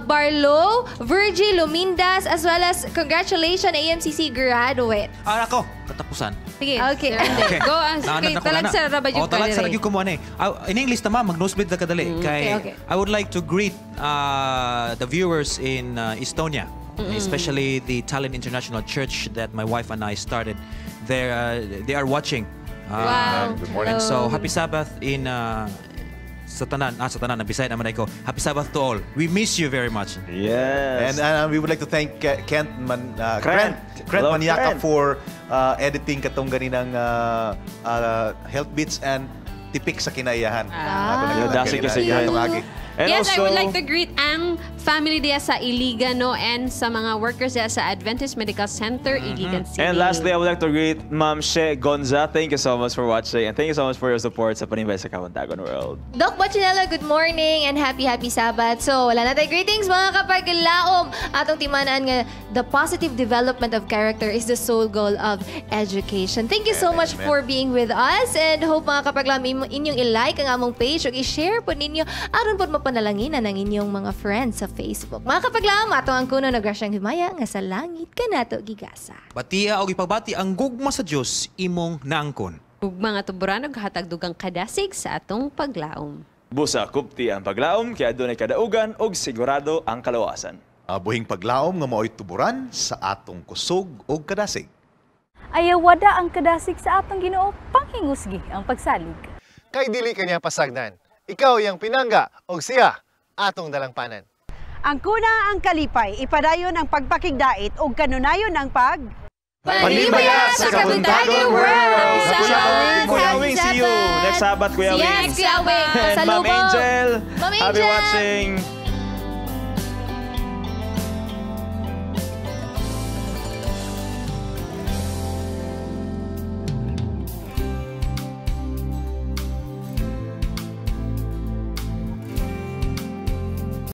Barlo, Virgil Lumindas, as well as congratulations AMCC graduate. Ako, katapusan. Sige. Okay. Go on. Okay, talag sa Rabajuk. Talag sa lagi ko mo ani. In English tama, mag-nosebleed na kadali. Kay, okay. I would like to greet the viewers in Estonia, especially the Tallinn International Church that my wife and I started. They are watching. Wow. Good morning. So, happy Sabbath in sa tanan, Bisaya naman ko. Happy Sabbath to all. We miss you very much. Yes. And we would like to thank Kent Hello, Maniaca Kent. for editing katong ganinang health bits and tipik sa kinaiyahan. Dasig kasi yan. And yes, also, I would like to greet ang family diya sa Iligan, no, and sa mga workers diya sa Adventist Medical Center, Iligan City. And lastly, I would like to greet Ma'am She Gonza. Thank you so much for watching and thank you so much for your support sa Panimbaya sa Kabuntagon World. Doc Bachinella, good morning and happy Sabbath. So, wala na tayo greetings mga kapaglaom. Atong timanaan nga, the positive development of character is the sole goal of education. Thank you so much for being with us and hope mga kapaglaom inyong i-like ang among page o i-share po ninyo aron po mapanalanginan ang inyong mga friends sa Facebook. Mga kapaglaom, atong ang kuno nagrasyang himaya nga sa langit kanato gigasa. Batia o ipabati ang gugma sa Dios imong naangkon. Ug mga tuburan og hatag dugang kadasig sa atong paglaom. Busa kupti ang paglaom kaya adunay kadaugan og sigurado ang kalawasan. Buhing paglaom nga mao'y tuburan sa atong kusog o kadasig. Ayawada ang kadasig sa atong Ginoo panghingusgi ang pagsalig. Kay dili kanya pasagdan. Ikaw yang pinangga og siya atong dalangpanan. Ang kuna ang kalipay, ipadayon ang pagpakigdait o kanunayon ang Panimbaya sa Kabuntagon World! Kuya Wing, see you next Sabat, Kuya Wing. Yes, Kuya Wing. And Ma'am Pasalubong. Angel, Ma'am I'll be Angel. watching